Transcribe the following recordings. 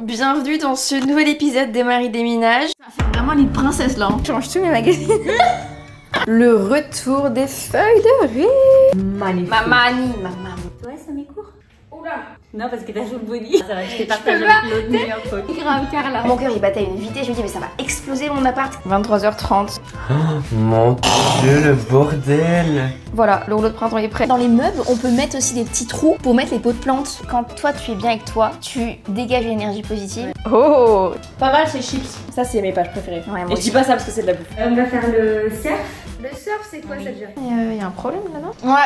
bienvenue dans ce nouvel épisode des Maris des Ménages. Ça va faire vraiment les princesses là, hein. Je change tous mes magazines. Le retour des feuilles de riz. Magnifique. Mamani. Ouais, ça m'est court. Oula. Non, parce que t'as joué le body. Ça va, je t'ai partagé pas l'autre meilleure faute. Grave Carla. Mon cœur il battait à une vitesse, je me dis mais ça va exploser mon appart. 23h30. Oh, mon dieu, le bordel. Voilà, le rouleau de printemps est prêt. Dans les meubles, on peut mettre aussi des petits trous pour mettre les pots de plantes. Quand toi tu es bien avec toi, tu dégages une énergie positive. Oh. Pas mal, c'est chips. Ça, c'est mes pages préférées. Ouais, moi Et je aussi. dis pas ça parce que c'est de la bouffe. On va faire le surf. Le surf c'est quoi ça déjà? Il y a un problème là non? Ouais.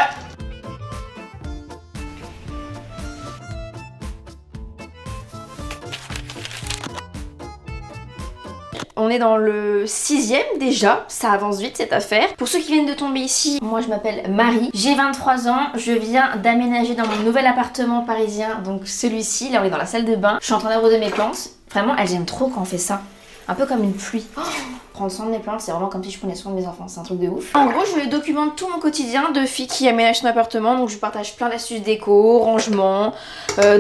On est dans le 6e déjà, ça avance vite cette affaire. Pour ceux qui viennent de tomber ici, moi je m'appelle Marie, j'ai 23 ans, je viens d'aménager dans mon nouvel appartement parisien, donc celui-ci, là on est dans la salle de bain. Je suis en train d'arroser mes plantes, vraiment elles aiment trop quand on fait ça. Un peu comme une pluie. Oh, prendre soin de mes plantes, c'est vraiment comme si je prenais soin de mes enfants, c'est un truc de ouf. En gros, je documente tout mon quotidien de fille qui aménage son appartement, donc je partage plein d'astuces déco, rangement,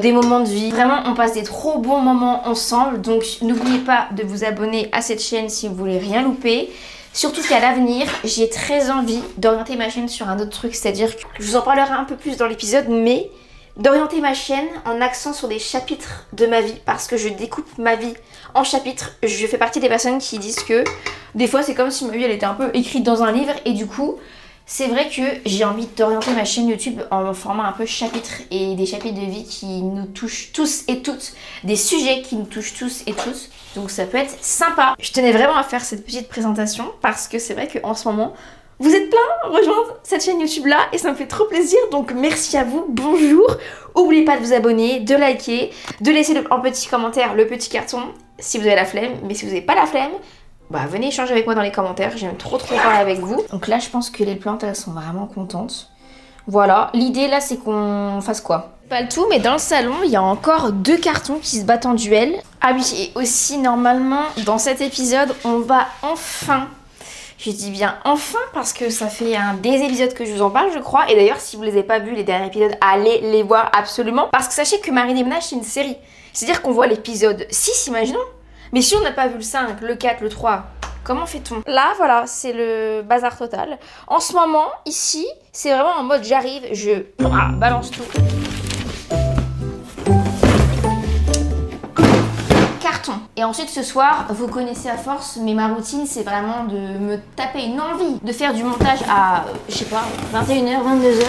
des moments de vie. Vraiment, on passe des trop bons moments ensemble, donc n'oubliez pas de vous abonner à cette chaîne si vous voulez rien louper. Surtout qu'à l'avenir, j'ai très envie d'orienter ma chaîne sur un autre truc, c'est-à-dire que je vous en parlerai un peu plus dans l'épisode, mais d'orienter ma chaîne en accent sur des chapitres de ma vie parce que je découpe ma vie en chapitres. Je fais partie des personnes qui disent que des fois c'est comme si ma vie elle était un peu écrite dans un livre et du coup c'est vrai que j'ai envie d'orienter ma chaîne YouTube en format un peu chapitre et des chapitres de vie qui nous touchent tous et toutes, des sujets qui nous touchent tous et toutes, donc ça peut être sympa. Je tenais vraiment à faire cette petite présentation parce que c'est vrai qu'en ce moment vous êtes plein à rejoindre cette chaîne YouTube là et ça me fait trop plaisir, donc merci à vous, bonjour. N'oubliez pas de vous abonner, de liker, de laisser en petit commentaire le petit carton si vous avez la flemme, mais si vous n'avez pas la flemme, bah venez échanger avec moi dans les commentaires, j'aime trop parler avec vous. Donc là je pense que les plantes elles sont vraiment contentes. Voilà, l'idée là c'est qu'on fasse quoi? Pas le tout, mais dans le salon il y a encore 2 cartons qui se battent en duel. Ah oui, et aussi normalement dans cet épisode on va enfin... Je dis bien enfin parce que ça fait des épisodes que je vous en parle je crois. Et d'ailleurs si vous les avez pas vus les derniers épisodes, allez les voir absolument. Parce que sachez que Marie des Ménages c'est une série. C'est-à-dire qu'on voit l'épisode 6 imaginons. Mais si on n'a pas vu le 5, le 4, le 3, comment fait-on? Là voilà, c'est le bazar total. En ce moment ici c'est vraiment en mode j'arrive, je balance tout. Et ensuite ce soir, vous connaissez à force, mais ma routine c'est vraiment de me taper une envie de faire du montage à, je sais pas, 21h, 22h.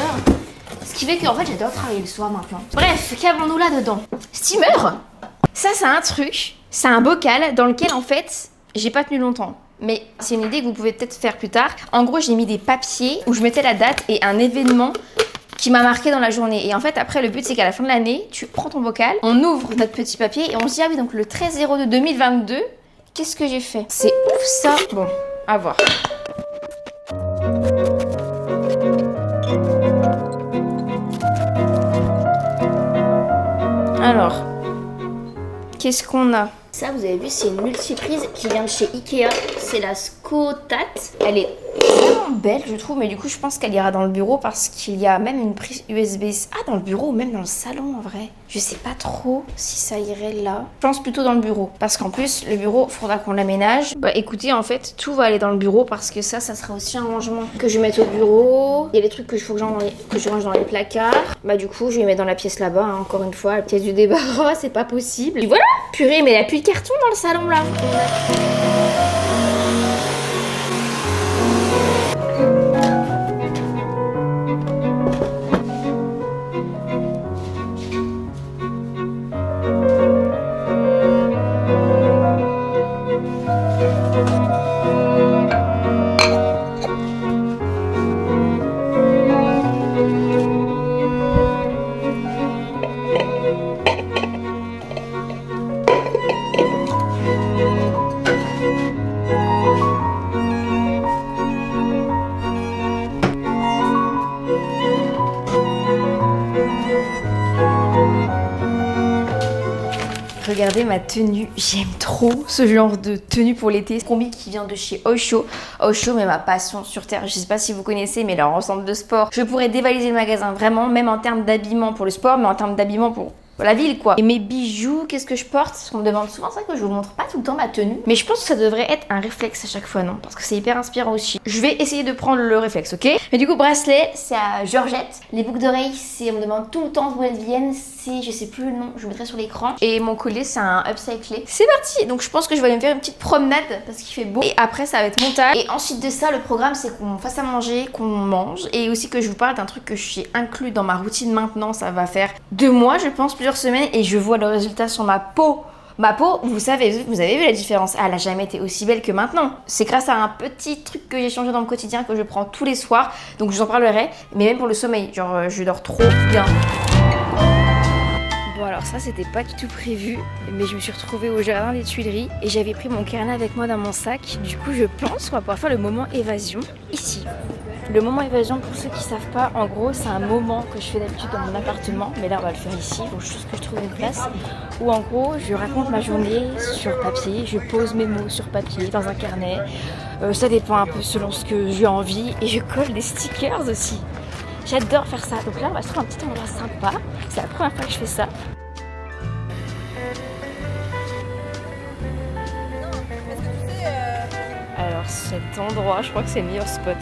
Ce qui fait qu'en fait j'adore travailler le soir maintenant. Bref, qu'avons-nous là-dedans? Steamer. Ça c'est un truc, c'est un bocal dans lequel en fait, j'ai pas tenu longtemps. Mais c'est une idée que vous pouvez peut-être faire plus tard. En gros j'ai mis des papiers où je mettais la date et un événement qui m'a marqué dans la journée. Et en fait après le but c'est qu'à la fin de l'année tu prends ton bocal, on ouvre notre petit papier et on se dit ah oui donc le 13/02/2022 qu'est-ce que j'ai fait? C'est ouf ça. Bon, à voir. Alors qu'est-ce qu'on a? Ça vous avez vu c'est une multiprise qui vient de chez Ikea, c'est la Skotat. Elle est vraiment belle je trouve, mais du coup je pense qu'elle ira dans le bureau parce qu'il y a même une prise USB. Ah dans le bureau ou même dans le salon en vrai. Je sais pas trop si ça irait là. Je pense plutôt dans le bureau parce qu'en plus le bureau faudra qu'on l'aménage. Bah écoutez en fait tout va aller dans le bureau parce que ça sera aussi un rangement que je vais mettre au bureau. Il y a des trucs que je range dans les placards. Bah du coup je vais mettre dans la pièce là-bas hein, encore une fois la pièce du débarras, c'est pas possible. Et voilà, purée mais il n'y a plus de carton dans le salon là. Regardez ma tenue, j'aime trop ce genre de tenue pour l'été. Combi qui vient de chez Osho. Osho, mais ma passion sur terre. Je sais pas si vous connaissez, mais leur ensemble de sport. Je pourrais dévaliser le magasin vraiment, même en termes d'habillement pour le sport, mais en termes d'habillement pour la ville quoi. Et mes bijoux, qu'est-ce que je porte? Parce qu'on me demande souvent ça, que je vous montre pas tout le temps ma tenue. Mais je pense que ça devrait être un réflexe à chaque fois, non? Parce que c'est hyper inspirant aussi. Je vais essayer de prendre le réflexe, ok? Mais du coup, bracelet, c'est à Georgette. Les boucles d'oreilles, c'est, on me demande tout le temps d'où elles viennent. C'est, je sais plus le nom, je vous mettrai sur l'écran. Et mon collier, c'est un upcyclé. C'est parti! Donc je pense que je vais aller me faire une petite promenade parce qu'il fait beau. Et après, ça va être montage. Et ensuite de ça, le programme, c'est qu'on fasse à manger, qu'on mange. Et aussi que je vous parle d'un truc que j'ai inclus dans ma routine maintenant. Ça va faire 2 mois, je pense, plusieurs semaines. Et je vois le résultat sur ma peau. Ma peau, vous avez vu la différence. Elle n'a jamais été aussi belle que maintenant. C'est grâce à un petit truc que j'ai changé dans le quotidien que je prends tous les soirs. Donc je vous en parlerai. Mais même pour le sommeil, genre je dors trop bien. Bon alors ça c'était pas du tout prévu, mais je me suis retrouvée au jardin des Tuileries et j'avais pris mon carnet avec moi dans mon sac. Du coup je pense qu'on va pouvoir faire le moment évasion ici. Le moment évasion, pour ceux qui savent pas, en gros c'est un moment que je fais d'habitude dans mon appartement, mais là on va le faire ici, il faut juste que je trouve une place où en gros je raconte ma journée sur papier, je pose mes mots sur papier dans un carnet, ça dépend un peu selon ce que j'ai envie et je colle des stickers aussi. J'adore faire ça. Donc là, on va se trouver un petit endroit sympa. C'est la première fois que je fais ça. Alors cet endroit, je crois que c'est le meilleur spot.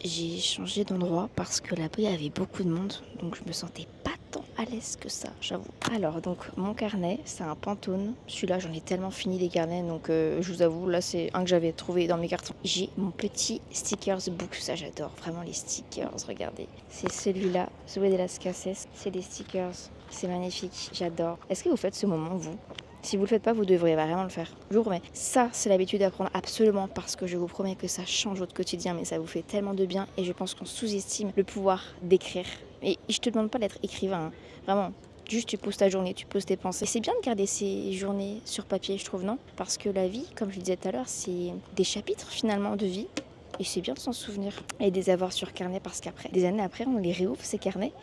J'ai changé d'endroit parce que là-bas il y avait beaucoup de monde, donc je me sentais pas tant à l'aise que ça, j'avoue. Alors donc mon carnet, c'est un Pantone. Celui-là j'en ai tellement fini des carnets, donc je vous avoue, là c'est un que j'avais trouvé dans mes cartons. J'ai mon petit stickers book, ça j'adore, vraiment les stickers, regardez. C'est celui-là, Zoé de las Cases, c'est des stickers, c'est magnifique, j'adore. Est-ce que vous faites ce moment vous ? Si vous le faites pas, vous devriez vraiment le faire. Je vous promets. Ça, c'est l'habitude d'apprendre absolument parce que je vous promets que ça change votre quotidien, mais ça vous fait tellement de bien et je pense qu'on sous-estime le pouvoir d'écrire. Et je te demande pas d'être écrivain, hein. Vraiment. Juste tu poses ta journée, tu poses tes pensées. Et c'est bien de garder ces journées sur papier, je trouve, non? Parce que la vie, comme je le disais tout à l'heure, c'est des chapitres finalement de vie. Et c'est bien de s'en souvenir et de les avoir sur carnet parce qu'après, des années après, on les réouvre ces carnets.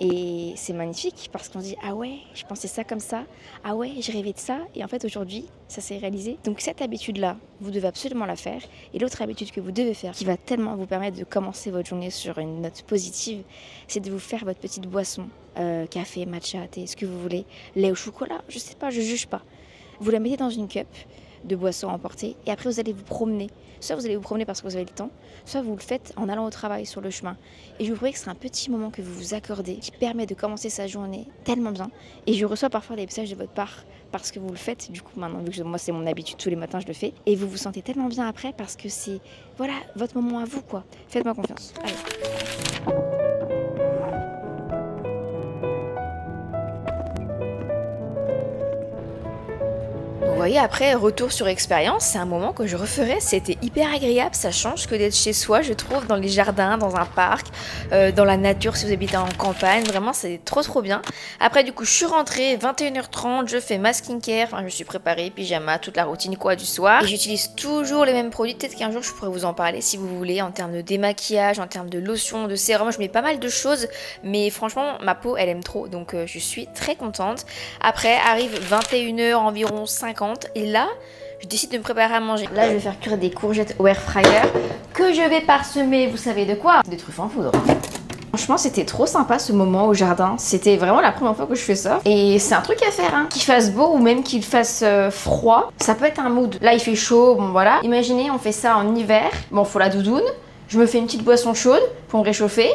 Et c'est magnifique parce qu'on se dit ah ouais, je pensais ça comme ça, ah ouais, je rêvais de ça et en fait aujourd'hui ça s'est réalisé. Donc cette habitude là, vous devez absolument la faire. Et l'autre habitude que vous devez faire, qui va tellement vous permettre de commencer votre journée sur une note positive, c'est de vous faire votre petite boisson, café, matcha, thé, ce que vous voulez, lait au chocolat, je sais pas, je juge pas. Vous la mettez dans une cup de boisson à emporter et après vous allez vous promener. Soit vous allez vous promener parce que vous avez le temps, soit vous le faites en allant au travail sur le chemin. Et je vous promets que c'est un petit moment que vous vous accordez qui permet de commencer sa journée tellement bien. Et je reçois parfois des messages de votre part parce que vous le faites. Du coup maintenant, vu que moi c'est mon habitude, tous les matins je le fais. Et vous vous sentez tellement bien après parce que c'est voilà votre moment à vous quoi. Faites-moi confiance. Allez. Vous voyez, après, retour sur expérience, c'est un moment que je referais, c'était hyper agréable, ça change que d'être chez soi, je trouve, dans les jardins, dans un parc, dans la nature si vous habitez en campagne, vraiment c'est trop bien. Après du coup je suis rentrée, 21h30, je fais ma skincare, enfin je me suis préparée, pyjama, toute la routine quoi du soir. Et j'utilise toujours les mêmes produits, peut-être qu'un jour je pourrais vous en parler si vous voulez, en termes de démaquillage, en termes de lotion, de sérum, je mets pas mal de choses, mais franchement ma peau elle aime trop, donc je suis très contente. Après arrive 21h environ 50. Et là, je décide de me préparer à manger. Là, je vais faire cuire des courgettes au air fryer que je vais parsemer, vous savez de quoi? Des truffes en poudre. Franchement, c'était trop sympa ce moment au jardin. C'était vraiment la première fois que je fais ça. Et c'est un truc à faire, hein. Qu'il fasse beau ou même qu'il fasse froid, ça peut être un mood. Là, il fait chaud, bon voilà. Imaginez, on fait ça en hiver. Bon, faut la doudoune. Je me fais une petite boisson chaude pour me réchauffer.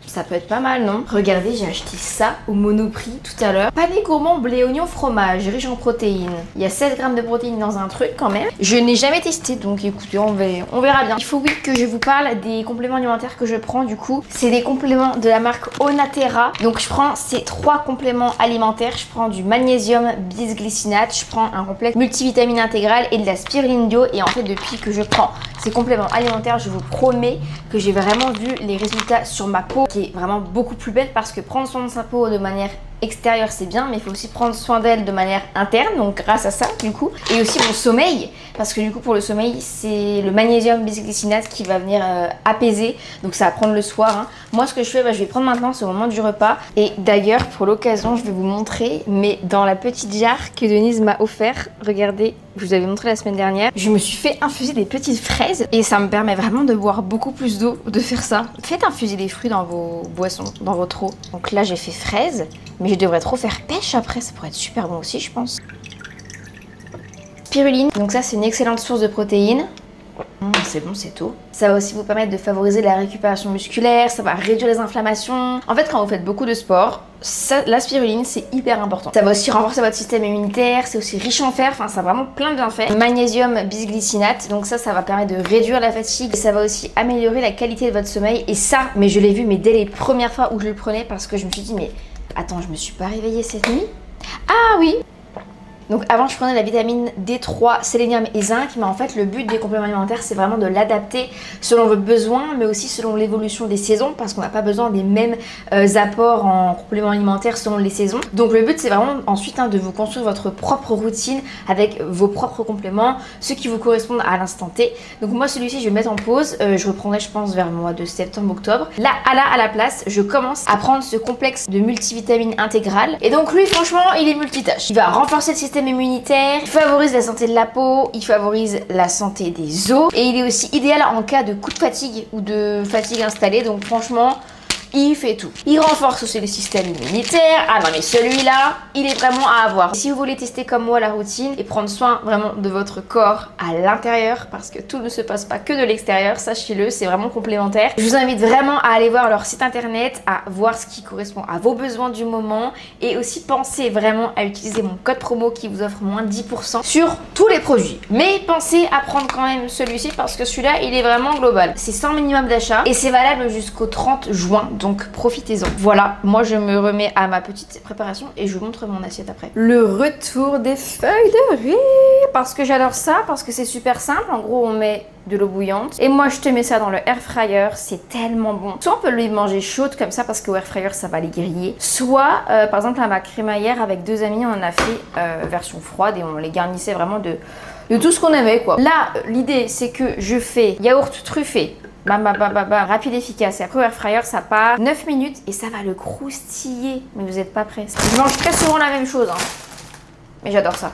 Ça peut être pas mal, non? Regardez, j'ai acheté ça au Monoprix tout à l'heure. Panier gourmand blé oignon fromage, riche en protéines. Il y a 16 grammes de protéines dans un truc quand même. Je n'ai jamais testé, donc écoutez, on verra bien. Il faut oui que je vous parle des compléments alimentaires que je prends du coup. C'est des compléments de la marque Onaterra. Donc je prends ces 3 compléments alimentaires. Je prends du magnésium bisglycinate, je prends un complexe multivitamine intégral et de la spiruline bio. Et en fait, depuis que je prends ces compléments alimentaires, je vous promets que j'ai vraiment vu les résultats sur ma peau qui est vraiment beaucoup plus belle parce que prendre soin de sa peau de manière extérieure c'est bien, mais il faut aussi prendre soin d'elle de manière interne, donc grâce à ça du coup. Et aussi mon sommeil, parce que du coup pour le sommeil c'est le magnésium bisglycinate qui va venir apaiser, donc ça va prendre le soir. Hein. Moi ce que je fais, je vais prendre maintenant, c'est au moment du repas. Et d'ailleurs pour l'occasion je vais vous montrer, mais dans la petite jarre que Denise m'a offert, regardez, je vous avais montré la semaine dernière, je me suis fait infuser des petites fraises et ça me permet vraiment de boire beaucoup plus d'eau de faire ça. Faites infuser des fruits dans vos boissons, dans votre eau. Donc là j'ai fait fraises, mais je devrais trop faire pêche après, ça pourrait être super bon aussi je pense. Spiruline, donc ça c'est une excellente source de protéines. C'est bon, c'est tout. Ça va aussi vous permettre de favoriser la récupération musculaire, ça va réduire les inflammations. En fait, quand vous faites beaucoup de sport, la spiruline, c'est hyper important. Ça va aussi renforcer votre système immunitaire, c'est aussi riche en fer, enfin, ça a vraiment plein de bienfaits. Magnésium bisglycinate, donc ça va permettre de réduire la fatigue et ça va aussi améliorer la qualité de votre sommeil. Et ça, mais je l'ai vu, mais dès les premières fois où je le prenais, parce que je me suis dit, mais attends, je me suis pas réveillée cette nuit? Ah oui! Donc avant je prenais la vitamine D3, sélénium et zinc, mais en fait le but des compléments alimentaires c'est vraiment de l'adapter selon vos besoins, mais aussi selon l'évolution des saisons, parce qu'on n'a pas besoin des mêmes apports en compléments alimentaires selon les saisons. Donc le but c'est vraiment ensuite de vous construire votre propre routine avec vos propres compléments, ceux qui vous correspondent à l'instant T. Donc moi celui-ci je vais le mettre en pause, je reprendrai je pense vers le mois de septembre-octobre. Là à la place je commence à prendre ce complexe de multivitamines intégrales, et donc lui franchement il est multitâche. Il va renforcer le système immunitaire, il favorise la santé de la peau, il favorise la santé des os et il est aussi idéal en cas de coup de fatigue ou de fatigue installée, donc franchement il fait tout. Il renforce aussi le système immunitaire. Ah non mais celui-là, il est vraiment à avoir. Si vous voulez tester comme moi la routine et prendre soin vraiment de votre corps à l'intérieur, parce que tout ne se passe pas que de l'extérieur, sachez-le, c'est vraiment complémentaire. Je vous invite vraiment à aller voir leur site internet, à voir ce qui correspond à vos besoins du moment et aussi pensez vraiment à utiliser mon code promo qui vous offre moins 10% sur tous les produits. Mais pensez à prendre quand même celui-ci parce que celui-là, il est vraiment global. C'est 100 minimum d'achat et c'est valable jusqu'au 30 juin. Donc profitez-en. Voilà, moi je me remets à ma petite préparation et je vous montre mon assiette après. Le retour des feuilles de riz, parce que j'adore ça, parce que c'est super simple. En gros on met de l'eau bouillante et moi je te mets ça dans le air fryer, c'est tellement bon. Soit on peut les manger chaudes comme ça parce qu'au air fryer ça va les griller, soit par exemple à ma crémaillère avec deux amis on en a fait version froide et on les garnissait vraiment de tout ce qu'on aimait quoi. Là l'idée c'est que je fais yaourt truffé, rapide, efficace. Et après au air fryer ça part 9 minutes et ça va le croustiller. Mais vous n'êtes pas prêts. Je mange très souvent la même chose hein. Mais j'adore ça.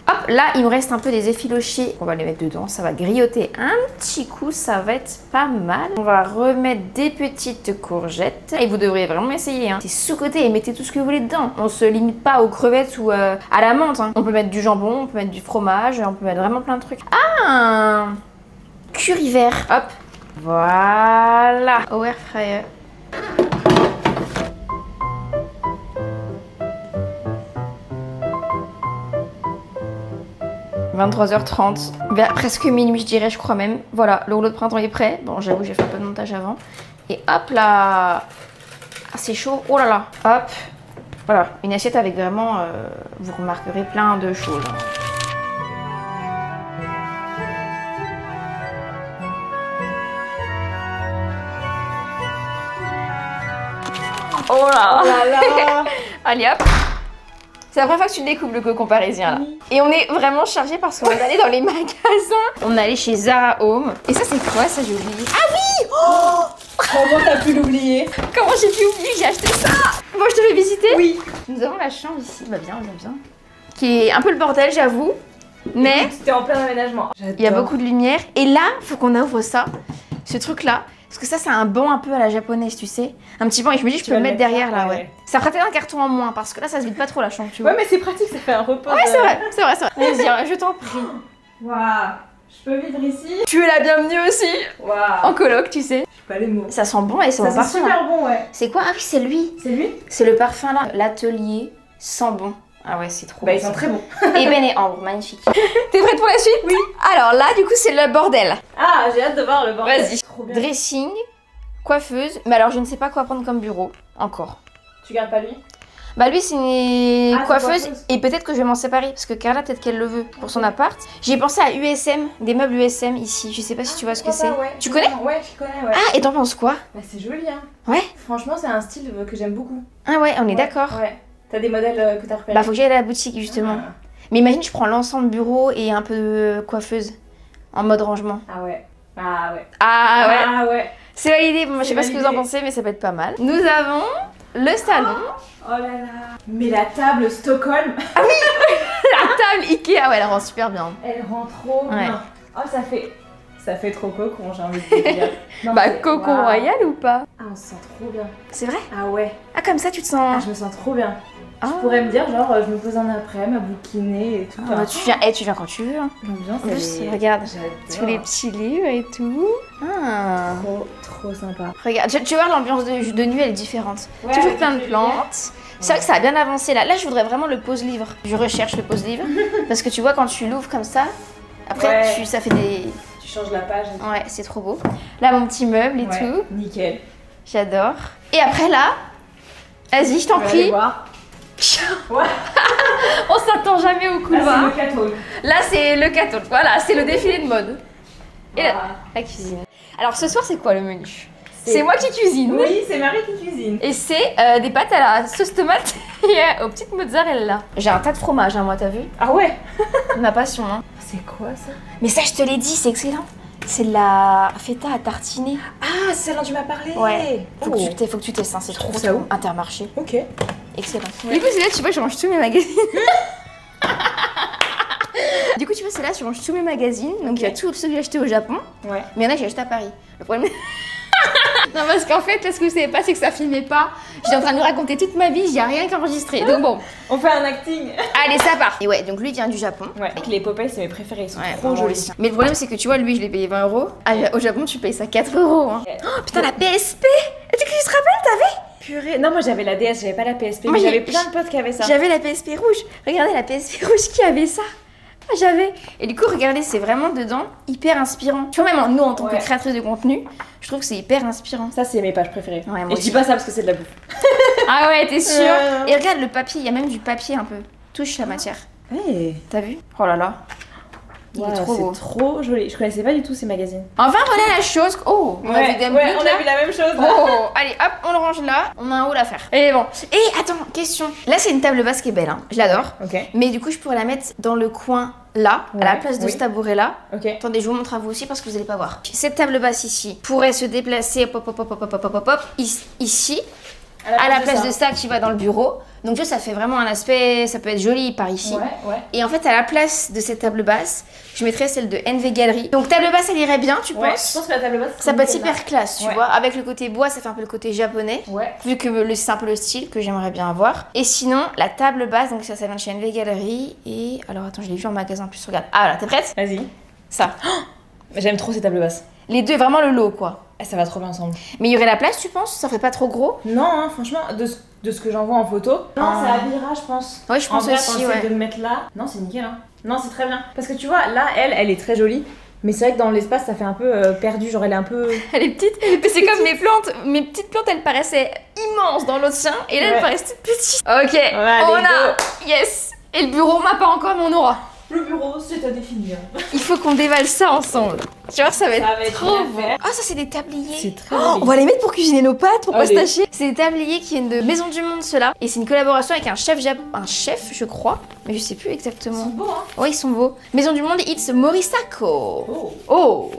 Hop, là il me reste un peu des effilochés. On va les mettre dedans, ça va grioter un petit coup, ça va être pas mal. On va remettre des petites courgettes. Et vous devriez vraiment essayer hein. C'est sous-côté et mettez tout ce que vous voulez dedans. On se limite pas aux crevettes ou à la menthe hein. On peut mettre du jambon, on peut mettre du fromage, on peut mettre vraiment plein de trucs. Ah, curry vert. Hop. Voilà, au air fryer. « 23h30, vers presque minuit je dirais, je crois même. Voilà, le rouleau de printemps est prêt. Bon, j'avoue, j'ai fait un peu de montage avant. Et hop là, ah, c'est chaud, oh là là. Hop, voilà, une assiette avec vraiment, vous remarquerez plein de choses. Oh là, là. Allez hop. C'est la première fois que tu découvres le cocon parisien là. Oui. Et on est vraiment chargé parce qu'on est allé dans les magasins. On est allé chez Zara Home. Et ça c'est quoi ça, j'ai oublié? Ah oui, oh, comment t'as pu l'oublier? Comment j'ai pu oublier que j'ai acheté ça? Bon, je te fais visiter? Oui. Nous avons la chambre ici, bah bien, bien. Qui est un peu le bordel j'avoue. Mais c'était en plein aménagement. Il y a beaucoup de lumière. Et là, faut qu'on ouvre ça. Ce truc là. Parce que ça, c'est un banc un peu à la japonaise, tu sais. Un petit banc, et je me dis, je peux le mettre derrière là, ouais. Ça ferait peut-être un carton en moins, parce que là, ça se vide pas trop la chambre, tu vois. Ouais, mais c'est pratique, ça fait un repas. Ouais, c'est vrai. Vas-y, je t'en prie. Waouh, je peux vivre ici. Tu es la bienvenue aussi. Waouh. En coloc, tu sais. J'ai pas les mots. Ça sent bon et c'est mon parfum. Ça sent super bon, ouais. C'est quoi? Ah oui, c'est lui. C'est lui? C'est le parfum là. L'atelier sent bon. Ah ouais, c'est trop bon. Bah, ils sont très bons. Ébène et ambre, magnifique. T'es prête pour la suite? Oui. Alors là, du coup, c'est le bordel. Ah, j'ai hâte de voir le bordel. Vas-y. Dressing. Coiffeuse, mais alors je ne sais pas quoi prendre comme bureau, encore. Tu gardes pas lui? Bah lui c'est une coiffeuse et peut-être que je vais m'en séparer parce que Carla peut-être qu'elle le veut pour son appart. J'ai pensé à USM, des meubles USM ici, je sais pas si tu vois ce que c'est. Ouais. Tu connais? Ouais, je connais, ouais. Ah, et t'en penses quoi? Bah c'est joli hein. Ouais. Franchement c'est un style que j'aime beaucoup. Ah ouais, on est d'accord. Ouais. T'as des modèles que t'as repérés? Bah faut que j'aille à la boutique justement. Ah. Mais imagine je prends l'ensemble bureau et un peu de coiffeuse. En mode rangement. Ah ouais. Ah ouais. Ah ouais. Ah ouais. C'est validé. Bon, moi, je sais C'est pas ce que vous en validé. pensez, mais ça peut être pas mal. Nous avons le salon. Oh là là. Mais la table Stockholm, La table Ikea. Ouais, elle rend super bien. elle rend trop Ouais. bien. Oh, ça fait trop cocon, j'ai envie de te dire. Non, Bah, c'est- cocon waouh. royal ou pas? Ah, on se sent trop bien. C'est vrai? Ah ouais. Ah, comme ça, tu te Ah, sens. je me sens trop bien. Ah. Je pourrais me dire, genre, je me pose un après, ma bouquiner et tout. Ah, bah, tu viens quand tu veux. Hein. L'ambiance, En elle plus, est... regarde. J'adore. Tous les petits livres et tout. Ah. Trop sympa. Regarde, tu vois, l'ambiance de nuit, elle est différente. Ouais, Toujours avec plein de les plantes. C'est vrai que ça a bien avancé là. Là, je voudrais vraiment le pose livre. Je recherche le pose livre. Parce que tu vois, quand tu l'ouvres comme ça, après, Ouais. ça fait des. Tu changes la page et tout. Ouais, c'est trop beau. Là, mon petit meuble et Ouais, tout. nickel. J'adore. Et après, là, vas-y, je t'en On va aller prie. voir. Ouais. On s'attend jamais au Là, couloir. c'est le cateau. Là, c'est le catalogue. Voilà, c'est le défilé de mode. Et Voilà. la cuisine. Alors, ce soir, c'est quoi le menu? C'est moi qui cuisine. Oui, c'est Marie qui cuisine. Et c'est des pâtes à la sauce tomate et aux petites mozzarella. J'ai un tas de fromage, hein, moi, t'as vu? Ah ouais. Ma passion, hein. C'est quoi ça? Mais ça, je te l'ai dit, c'est excellent. C'est de la feta à tartiner. Ah, c'est celle dont tu m'as parlé. Ouais. Faut, Oh. faut que tu testes, hein, c'est trop trouve ça où? Intermarché. Ok. Excellent. Ouais. Du coup, c'est là, tu vois, je range tous mes magazines. Du coup, tu vois, c'est là, je range tous mes magazines. Donc, il y a tous ceux que j'ai achetés au Japon. Ouais. Mais il y en a que j'ai acheté à Paris. Le problème. Non, parce qu'en fait, là, ce que vous savez pas, c'est que ça filmait pas. J'étais en train de lui raconter toute ma vie, j'ai rien qu'enregistré. Donc, bon, On fait un acting. allez, ça part. Et ouais, donc lui, il vient du Japon. Ouais. Avec les Popeyes, c'est mes préférés. Ils sont Ouais, trop vraiment jolis. aussi. Mais le problème, c'est que tu vois, lui, je l'ai payé 20 €. Au Japon, tu payes ça 4 €. Hein. Ouais. Oh, putain, la PSP! Tu te rappelles, t'avais? Purée. Non, moi j'avais la DS, j'avais pas la PSP. Moi, Mais j'ai- j'avais plein de potes qui avaient ça. J'avais la PSP rouge. Regardez la PSP rouge qui avait ça. Ah, j'avais. Et du coup, regardez, c'est vraiment dedans hyper inspirant. Tu vois, même nous, en tant que Ouais. créatrice de contenu, je trouve que c'est hyper inspirant. Ça, c'est mes pages préférées. Ouais, moi Et je aussi. dis pas ça parce que c'est de la bouffe. Ah ouais, t'es sûre? Euh. Et regarde le papier, il y a même du papier un peu. Touche la matière. Ouais. T'as vu? Oh là là. Il est trop beau. C'est trop joli. Je connaissais pas du tout ces magazines. Enfin, voilà la chose. Oh, on a vu des on blocs, a là. vu la même chose. Là. Oh, allez, hop, on le range là. On a un haul à faire. Et bon. Et attends, question. Là, c'est une table basse qui est belle, hein. Je l'adore. Ok. Mais du coup, je pourrais la mettre dans le coin là, à la Ouais, place de oui. ce tabouret là. Ok. Attendez, je vous montre à vous aussi parce que vous allez pas voir. Cette table basse ici pourrait se déplacer hop, hop, hop, hop, hop, hop, hop, hop, ici, à la place de ça qui va dans le bureau. Donc tu vois, ça fait vraiment un aspect, ça peut être joli par ici. Ouais. Et en fait, à la place de cette table basse, je mettrais celle de NV Gallery. Donc table basse, elle irait bien, tu Ouais, penses? je pense que la table basse. Ça peut être hyper classe, tu Ouais. vois. Avec le côté bois, ça fait un peu le côté japonais. Ouais. Vu que c'est un peu le style que j'aimerais bien avoir. Et sinon, la table basse, donc ça vient de chez NV Gallery. Et alors attends, je l'ai vu en magasin en plus, regarde. Ah voilà, t'es prête? Vas-y. Ça. J'aime trop ces tables basses. Les deux, vraiment le lot, quoi. Eh, ça va trop bien ensemble. Mais il y aurait la place, tu penses? Ça ferait pas trop gros? Non, hein, franchement, de ce que j'en vois en photo. Non, Ah. ça habillera, je pense. Ouais, je pense en vrai, aussi, quand ouais. j'essaie de me mettre là. Non, c'est nickel, hein. Non, c'est très bien. Parce que tu vois, là, elle est très jolie. Mais c'est vrai que dans l'espace, ça fait un peu perdu. Genre, elle est un peu. Elle est petite. Mais c'est comme mes plantes. Mes petites plantes, elles paraissaient immenses dans l'autre sien. Et là, elles Ouais. paraissent toutes petites. Ok, allez, on a. Yes. Et le bureau m'a pas encore, mais on aura. Le bureau, c'est à définir. Il faut qu'on dévale ça ensemble. Tu vois, ça va être Ça va être trop bien bon. fait. Ah, ça, c'est des tabliers. C'est très Oh, joli. on va les mettre pour cuisiner nos pâtes, pour pas se Allez. tâcher. C'est des tabliers qui viennent de Maison du Monde, ceux-là. Et c'est une collaboration avec un chef, un chef, je crois. Mais je sais plus Ils exactement. sont beaux, hein. Ouais, ils sont beaux. Maison du Monde, it's Morisako. Oh. Oh.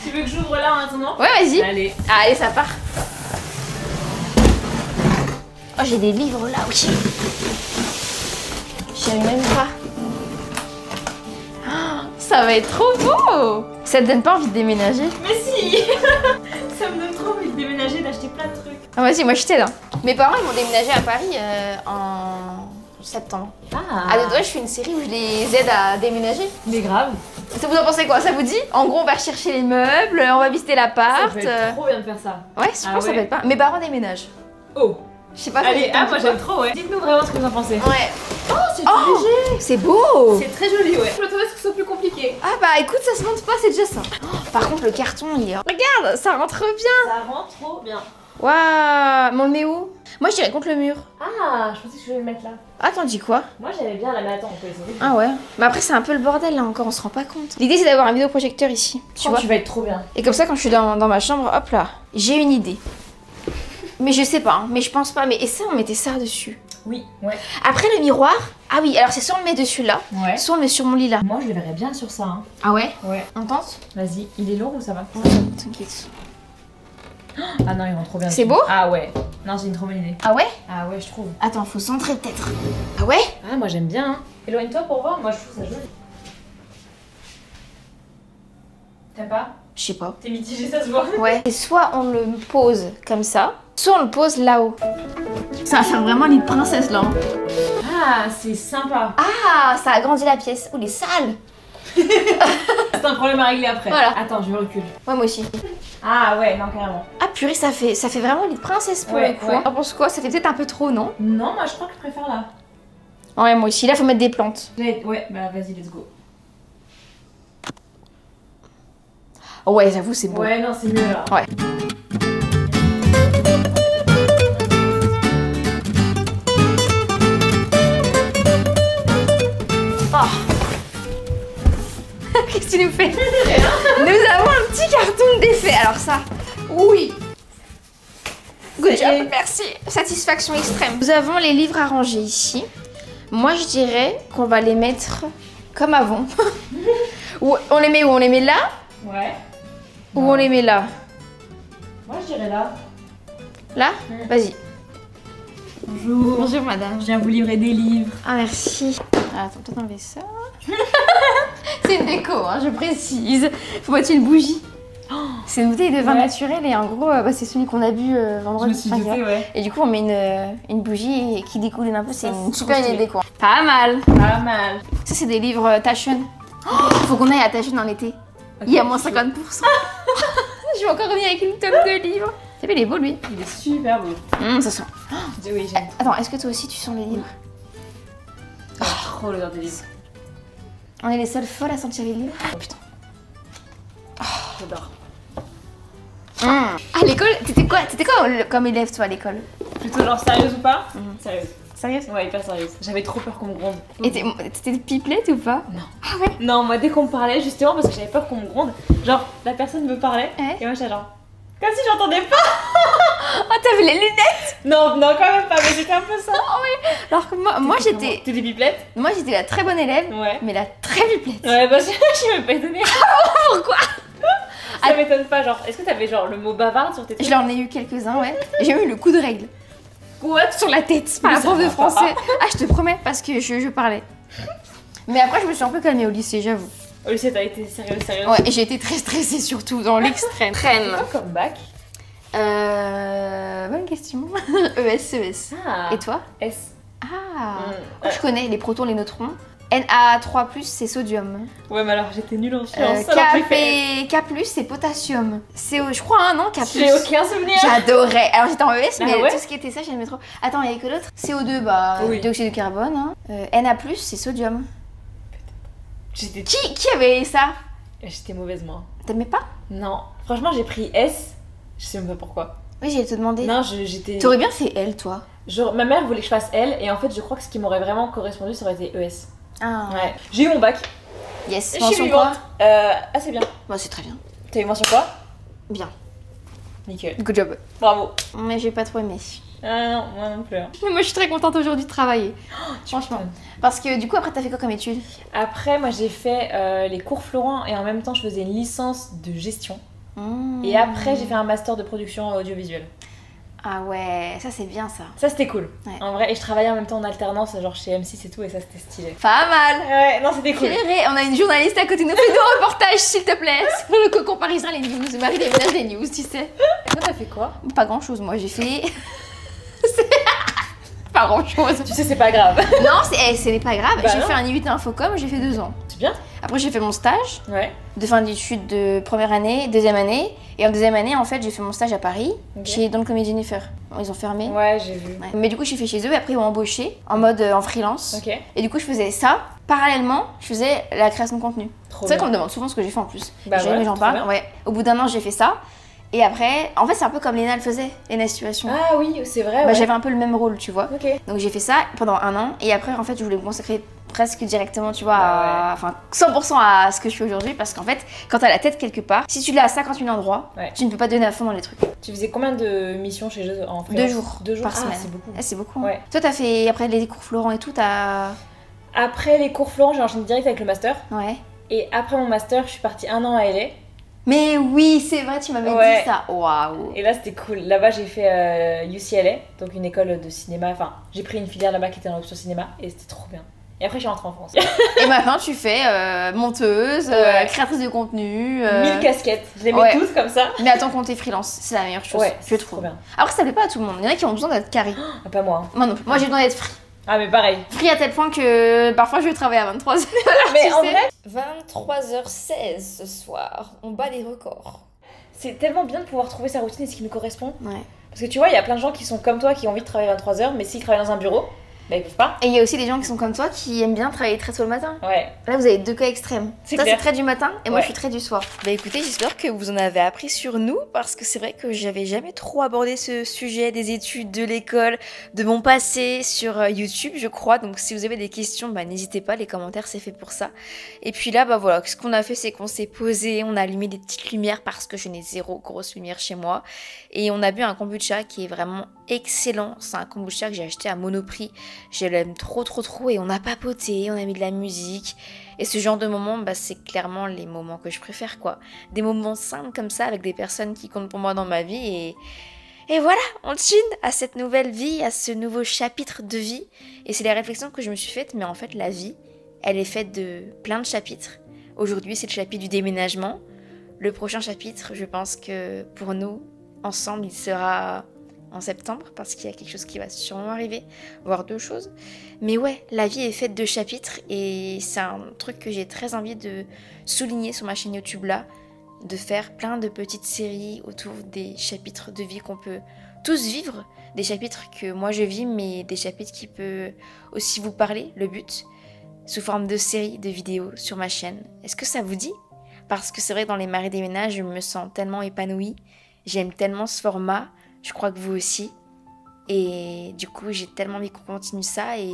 Tu veux que j'ouvre là en attendant? Ouais, vas-y. Allez. Allez, ça part. Oh, j'ai des livres là aussi. Je savais même pas. Oh, ça va être trop beau. Ça te donne pas envie de déménager? Mais si. Ça me donne trop envie de déménager, d'acheter plein de trucs. Ah, vas-y, moi je t'aide. Hein. Mes parents, ils vont déménager à Paris en septembre. À deux doigts, je fais une série où je les aide à déménager. Mais grave. Ça vous en pensez quoi? Ça vous dit? En gros, on va chercher les meubles, on va visiter l'appart. Ça peut être trop bien de faire ça. Ouais, je pense Ah que ça ouais. peut être pas. Mes parents déménagent. Oh. Je sais pas. Allez, ça moi j'aime trop, ouais. Dites-nous vraiment ce que vous en pensez. Ouais. Oh, c'est Oh, léger. c'est beau. C'est très joli, ouais. Je m'attendais à ce que ce soit plus compliqué. Ah bah écoute, ça se monte pas, c'est déjà ça. Oh, par contre, le carton, il est... Regarde, ça rentre bien. Ça rend trop bien. Waouh, mais on le met où? Moi, je dirais contre le mur. Ah, je pensais que je voulais le mettre là. Ah, t'en dis quoi? Moi j'aimais bien la, mais attends, on peut essayer. Ah ouais. Mais après, c'est un peu le bordel là encore, on se rend pas compte. L'idée, c'est d'avoir un vidéoprojecteur ici, tu vois. Tu vas être trop bien. Et comme ça, quand je suis dans ma chambre, hop là, j'ai une idée. Mais je sais pas, hein. Mais je pense pas. Mais et ça, on mettait ça dessus. Oui, ouais. Après le miroir, ah oui, alors c'est soit on le met dessus là, Ouais. soit on le met sur mon lit là. Moi, je le verrais bien sur ça. Hein. Ah ouais? Ouais. On tente? Vas-y, il est lourd ou ça va? T'inquiète. Ah non, il rentre trop bien. C'est dessus. beau? Ah ouais. Non, c'est une trop bonne idée. Ah ouais? Ah ouais, je trouve. Attends, faut centrer peut-être. Ah ouais? Ah, moi j'aime bien. Hein. Éloigne-toi pour voir, moi je trouve ça joli. T'aimes pas? Je sais pas. T'es mitigé, ça se voit. Ouais. Et soit on le pose comme ça, soit on le pose là-haut. Ça va faire vraiment lit de princesse là. Hein. Ah, c'est sympa. Ah, ça agrandit la pièce. Oh, les salles. C'est un problème à régler après. Voilà. Attends, je recule. Ouais, moi aussi. Ah ouais, non, carrément. Ah purée, ça fait vraiment lit de princesse pour Ouais, le coup. ouais. Hein. T'en penses quoi? Ça fait peut-être un peu trop, non? Non, moi je crois que je préfère là. Ouais, moi aussi. Là, faut mettre des plantes. Ouais, bah vas-y, let's go. Oh ouais, j'avoue, c'est beau. Ouais, non, c'est mieux là. Ouais. Oh. Qu'est-ce que tu nous fais? Nous avons un petit carton d'effet. Alors ça, oui. Good job, merci. Satisfaction extrême. Nous avons les livres à ranger ici. Moi, je dirais qu'on va les mettre comme avant. Ou on les met où? On les met là? Ouais. Ou on les met là? Moi je dirais là. Là? Vas-y. Bonjour. Bonjour madame. Je viens vous livrer des livres. Ah merci. Ah, attends, peut-être enlever ça. C'est une déco, hein, je précise. Faut mettre une bougie. C'est une bouteille de vin naturel et en gros, bah, c'est celui qu'on a bu vendredi. Je me suis doutée, ouais. Et du coup, on met une bougie qui découle un peu. C'est Ça, une c'est super trop idée de stylé. déco. Pas mal. Pas mal. Ça, c'est des livres Taschen. Faut qu'on aille à Taschen en été. Il y a moins 50%. Je vais encore revenir avec une tonne de livres. T'as vu, il est beau lui. Il est super beau. Ça sent. Oui, j'aime. Attends, est-ce que toi aussi tu sens les livres? J'aime trop l'odeur des livres. On est les seules folles à sentir les livres. Oh putain. J'adore. À l'école, t'étais quoi comme élève toi à l'école? Plutôt genre sérieuse ou pas? Sérieuse. Sérieuse? Ouais, hyper sérieuse. J'avais trop peur qu'on me gronde. Et t'étais pipelette ou pas? Non. Ah ouais? Non, moi dès qu'on me parlait, justement parce que j'avais peur qu'on me gronde, genre la personne me parlait Ouais. et moi j'étais genre comme si j'entendais pas. Ah t'avais les lunettes? Non, non quand même pas, mais c'était un peu ça. Alors que moi j'étais T'étais pipelette? la très bonne élève, Ouais. mais la très pipelette. Ouais, bah je me pas étonnée. Pourquoi? Ça m'étonne pas, genre, est-ce que t'avais genre le mot bavard sur tes trucs? Je leur ai eu quelques-uns, ouais. Et j'ai eu le coup de règle What? sur la tête par la Mais ça prof de va français. Ah je te promets parce que je parlais. Mais après je me suis un peu calmée au lycée, j'avoue. Au lycée, t'as été sérieuse. Ouais, et j'ai été très stressée surtout dans l'extrême. C'est quoi comme bac? Bonne question. ES. Ah. Et toi? S. Ah. Ouais. Je connais les protons, les neutrons. Na3+, c'est sodium. Ouais, mais alors j'étais nulle en sciences. alors j'ai fait- K+, c'est potassium. CO, je crois, hein, non? K+. J'ai aucun souvenir. J'adorais. Alors j'étais en ES, mais Ah ouais? tout ce qui était ça, j'aimais trop. Attends, il y avait que d'autres? CO2, bah, Oui. dioxyde de carbone. Hein. Na+, c'est sodium. J'étais Qui avait ça? J'étais mauvaise, moi. T'aimais pas? Non. Franchement, j'ai pris S. Je sais même pas pourquoi. Oui, j'allais te demander. Non, j'étais. T'aurais bien fait L, toi. Genre, ma mère voulait que je fasse L, et en fait, je crois que ce qui m'aurait vraiment correspondu, ça aurait été ES. Ah. Ouais. J'ai eu mon bac. Yes. Et je suis Mention quoi? vivante. Assez bien. Bah, c'est très bien. T'as eu mention quoi? Bien. Nickel. Good job. Bravo. Mais j'ai pas trop aimé. Ah non, moi non plus. hein. Mais moi, je suis très contente aujourd'hui de travailler. Franchement. Parce que du coup, après, t'as fait quoi comme étude? Après, moi j'ai fait les cours Florent et en même temps je faisais une licence de gestion. Et après, j'ai fait un master de production audiovisuelle. Ah ouais, ça c'est bien ça. Ça c'était cool. Ouais. En vrai, et je travaillais en même temps en alternance, genre chez M6 et tout, et ça c'était stylé. Pas mal. Ouais, non, c'était cool. Purée, on a une journaliste à côté de nous. Fais deux reportages s'il te plaît. Sur le Cocon Parisien, les news. Marie déménage des news, tu sais. Et toi, t'as fait quoi? Pas grand chose, moi j'ai fait. Pas grand chose. Tu sais, c'est pas grave. Non, c'est pas grave. Bah J'ai non. fait un IUT Infocom, j'ai fait 2 ans. C'est bien? Après, j'ai fait mon stage Ouais. de fin d'études de première année, deuxième année. Et en deuxième année, en fait, j'ai fait mon stage à Paris, Ok. chez Don't Comedy Jennifer. Bon, ils ont fermé. Ouais, j'ai vu. Ouais. Mais du coup, je suis fait chez eux et après, ils m'ont embauché en mode en freelance. Ok. Et du coup, je faisais ça. Parallèlement, je faisais la création de contenu. Trop C'est vrai bien. qu'on me demande souvent ce que j'ai fait en plus. Bah Jamais ouais, j'en trop parle. bien. Ouais. Au bout d'un an, j'ai fait ça. Et après, en fait, c'est un peu comme Léna le faisait, Léna Situation. Ah oui, c'est vrai. Bah, ouais. j'avais un peu le même rôle, tu vois. Ok. Donc j'ai fait ça pendant 1 an. Et après, en fait, je voulais me consacrer presque directement, tu vois, enfin 100% à ce que je fais aujourd'hui parce qu'en fait, quand t'as la tête quelque part, si tu l'as à 50 000 endroits, tu ne peux pas donner à fond dans les trucs. Tu faisais combien de missions chez eux en Deux freelance? jours. 2 jours Par semaine. C'est beaucoup. C'est beaucoup. Ouais. Toi, t'as fait, après les cours Florent et tout, t'as... Après les cours Florent, j'ai enchaîné direct avec le master. Ouais. Et après mon master, je suis partie 1 an à LA. Mais oui, c'est vrai, tu m'avais dit ça. Waouh. Et là, c'était cool. Là-bas, j'ai fait UCLA, donc une école de cinéma. Enfin, j'ai pris une filière là-bas qui était dans l'option cinéma et c'était trop bien. Et après, je suis rentrée en France. Et maintenant, tu fais monteuse, créatrice de contenu. 1000 casquettes. Je les mets toutes comme ça. Mais attends, quand t'es freelance, c'est la meilleure chose. Ouais, je trouve. trop bien. Après, ça plaît pas à tout le monde. Il y en a qui ont besoin d'être carré. Ah, pas moi. Moi non plus. Moi, j'ai besoin d'être free. Ah, mais pareil. Free à tel point que parfois, je vais travailler à 23h. Mais en vrai, 23h16 ce soir. On bat les records. c'est tellement bien de pouvoir trouver sa routine et ce qui nous correspond. Ouais. Parce que tu vois, il y a plein de gens qui sont comme toi, qui ont envie de travailler 23h, mais s'ils travaillent dans un bureau, bah ils peuvent pas. Et il y a aussi des gens qui sont comme toi qui aiment bien travailler très tôt le matin. Ouais. Là, vous avez deux cas extrêmes. C'est Toi, clair. c'est très du matin et moi, je suis très du soir. Bah écoutez, j'espère que vous en avez appris sur nous parce que c'est vrai que j'avais jamais trop abordé ce sujet des études, de l'école, de mon passé sur YouTube, je crois. Donc si vous avez des questions, bah n'hésitez pas, les commentaires, c'est fait pour ça. Et puis là, bah voilà, ce qu'on a fait, c'est qu'on s'est posé, on a allumé des petites lumières parce que je n'ai zéro grosse lumière chez moi. Et on a bu un kombucha qui est vraiment excellent. C'est un kombucha que j'ai acheté à Monoprix. Je l'aime trop et on a papoté, on a mis de la musique. Et ce genre de moments, bah, c'est clairement les moments que je préfère, quoi. Des moments simples comme ça avec des personnes qui comptent pour moi dans ma vie. Et voilà, on chine à cette nouvelle vie, à ce nouveau chapitre de vie. Et c'est les réflexions que je me suis faites, mais en fait la vie, elle est faite de plein de chapitres. Aujourd'hui, c'est le chapitre du déménagement. Le prochain chapitre, je pense que pour nous, ensemble, il sera en septembre, parce qu'il y a quelque chose qui va sûrement arriver, voire deux choses. Mais ouais, la vie est faite de chapitres, et c'est un truc que j'ai très envie de souligner sur ma chaîne YouTube là, de faire plein de petites séries autour des chapitres de vie qu'on peut tous vivre, des chapitres que moi je vis, mais des chapitres qui peuvent aussi vous parler, le but, sous forme de séries, de vidéos sur ma chaîne. Est-ce que ça vous dit ? Parce que c'est vrai que dans les maris des ménages, je me sens tellement épanouie, j'aime tellement ce format, je crois que vous aussi. Et du coup, j'ai tellement envie qu'on continue ça. Et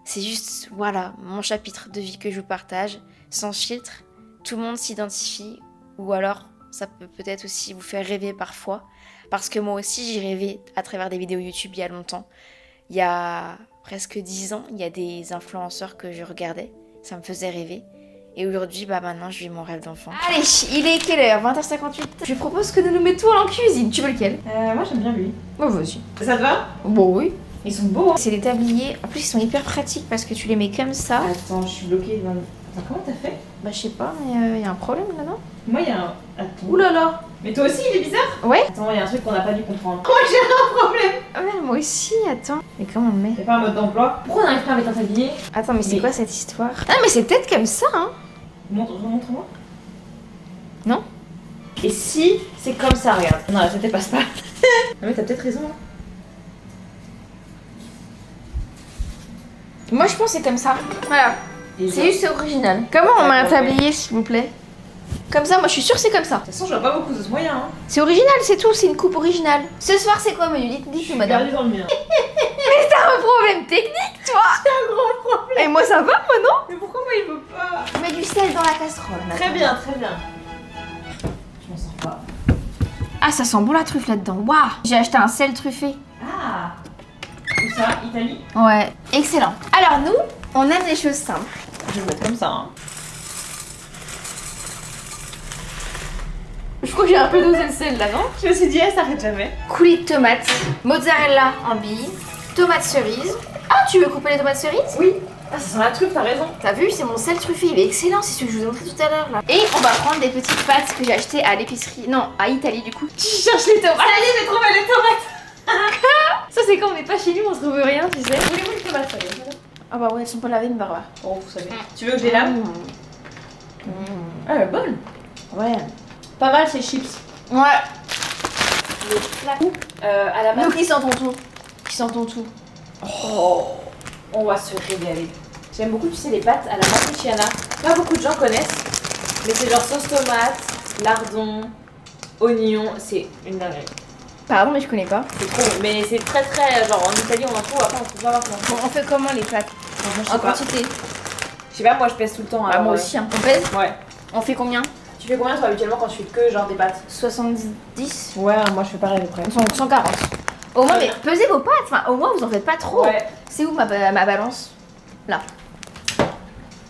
c'est juste, voilà, mon chapitre de vie que je vous partage. Sans filtre, tout le monde s'identifie. Ou alors, ça peut peut-être aussi vous faire rêver parfois. Parce que moi aussi, j'ai rêvé à travers des vidéos YouTube il y a longtemps. Il y a presque 10 ans, il y a des influenceurs que je regardais. Ça me faisait rêver. Et aujourd'hui, bah maintenant, je vis mon rêve d'enfant. Allez, il est quelle heure? 20h58. Je propose que nous nous mettons en cuisine. Tu veux lequel? Moi j'aime bien lui. Bon, vas-y. Ça te va? Bon, oui. Ils sont beaux. Hein. C'est des tabliers. En plus, ils sont hyper pratiques parce que tu les mets comme ça. Attends, je suis bloquée. Attends, comment t'as fait? Bah, je sais pas, mais il y a un problème là, non? Moi, il y a un. Attends. Ouh là là. Mais toi aussi, il est bizarre? Ouais. Attends, il y a un truc qu'on n'a pas dû comprendre. Moi, j'ai un problème. Ah, ouais, moi aussi, attends. Mais comment on le met? Y'a pas un mode d'emploi? Pourquoi on n'arrive pas à mettre un tablier? Attends, mais c'est quoi cette histoire? Ah, mais c'est peut-être comme ça, hein? Remontre-moi. Non? Et si c'est comme ça, regarde. Non, la tête passe pas. Non, mais t'as peut-être raison. Hein. Moi, je pense que c'est comme ça. Voilà. Et C'est juste original. Comment on met un tablier, s'il vous plaît? Comme ça, moi je suis sûre que c'est comme ça. De toute façon, je vois pas beaucoup d'autres moyens. Hein. C'est original, c'est tout, c'est une coupe originale. Ce soir, c'est quoi, menu? Dites-nous, madame. Perdu dans le mien. Mais t'as un problème technique, toi! C'est un gros problème. Et moi, ça va, moi, non? Mais pourquoi moi il veut pas? Mets du sel dans la casserole. Très maintenant. bien, très bien. Je m'en sors pas. Ah, ça sent bon la truffe là-dedans. Waouh! J'ai acheté un sel truffé. Ah. Où ça? Italie? Ouais, excellent. Alors, nous, on aime les choses simples. Je vais mettre comme ça. Hein. Je crois que j'ai un peu dosé le sel là, non? Je me suis dit, elle s'arrête jamais. Coulis de tomates, mozzarella en billes, tomates cerises. Ah, tu veux couper les tomates cerises? Oui. Ah, ça sent la truffe, t'as raison. T'as vu, c'est mon sel truffé, il est excellent, c'est ce que je vous ai montré tout à l'heure là. Et on va prendre des petites pâtes que j'ai achetées à l'épicerie, non, à Italie du coup. Tu cherches les tomates. Ça y est, j'ai trouvé les tomates. Ça c'est quand on n'est pas chez nous, on se trouve rien, tu sais. Voulez-vous les tomates, ça y est? Ah bah ouais, elles sont pas lavées, mais bah ouais. Oh, vous savez. Tu veux que je les lave? Ah, elle est bonne. Ouais. Pas mal ces chips. Ouais. À la Nous qui sentons tout. Qui sentons tout. Oh, on va se régaler. J'aime beaucoup, tu sais, les pâtes à la matriciana. Pas beaucoup de gens connaissent, mais c'est genre sauce tomate, lardon, oignon. C'est une dinguerie. Pardon, mais je connais pas. C'est trop bon. Mais c'est très genre en Italie on en trouve, après on trouve pas maintenant. Bon, on fait comment les pâtes? Franchement, je sais En pas. quantité. sais pas, moi je pèse tout le temps. Bah, alors, moi aussi, hein. On pèse. Ouais. On fait combien? Tu fais combien toi habituellement quand tu fais que genre des pâtes? 70. Ouais, moi je fais pareil à peu près. 140. Au moins, mais pesez vos pâtes, enfin, au moins vous en faites pas trop. Ouais. C'est où ma balance? Là.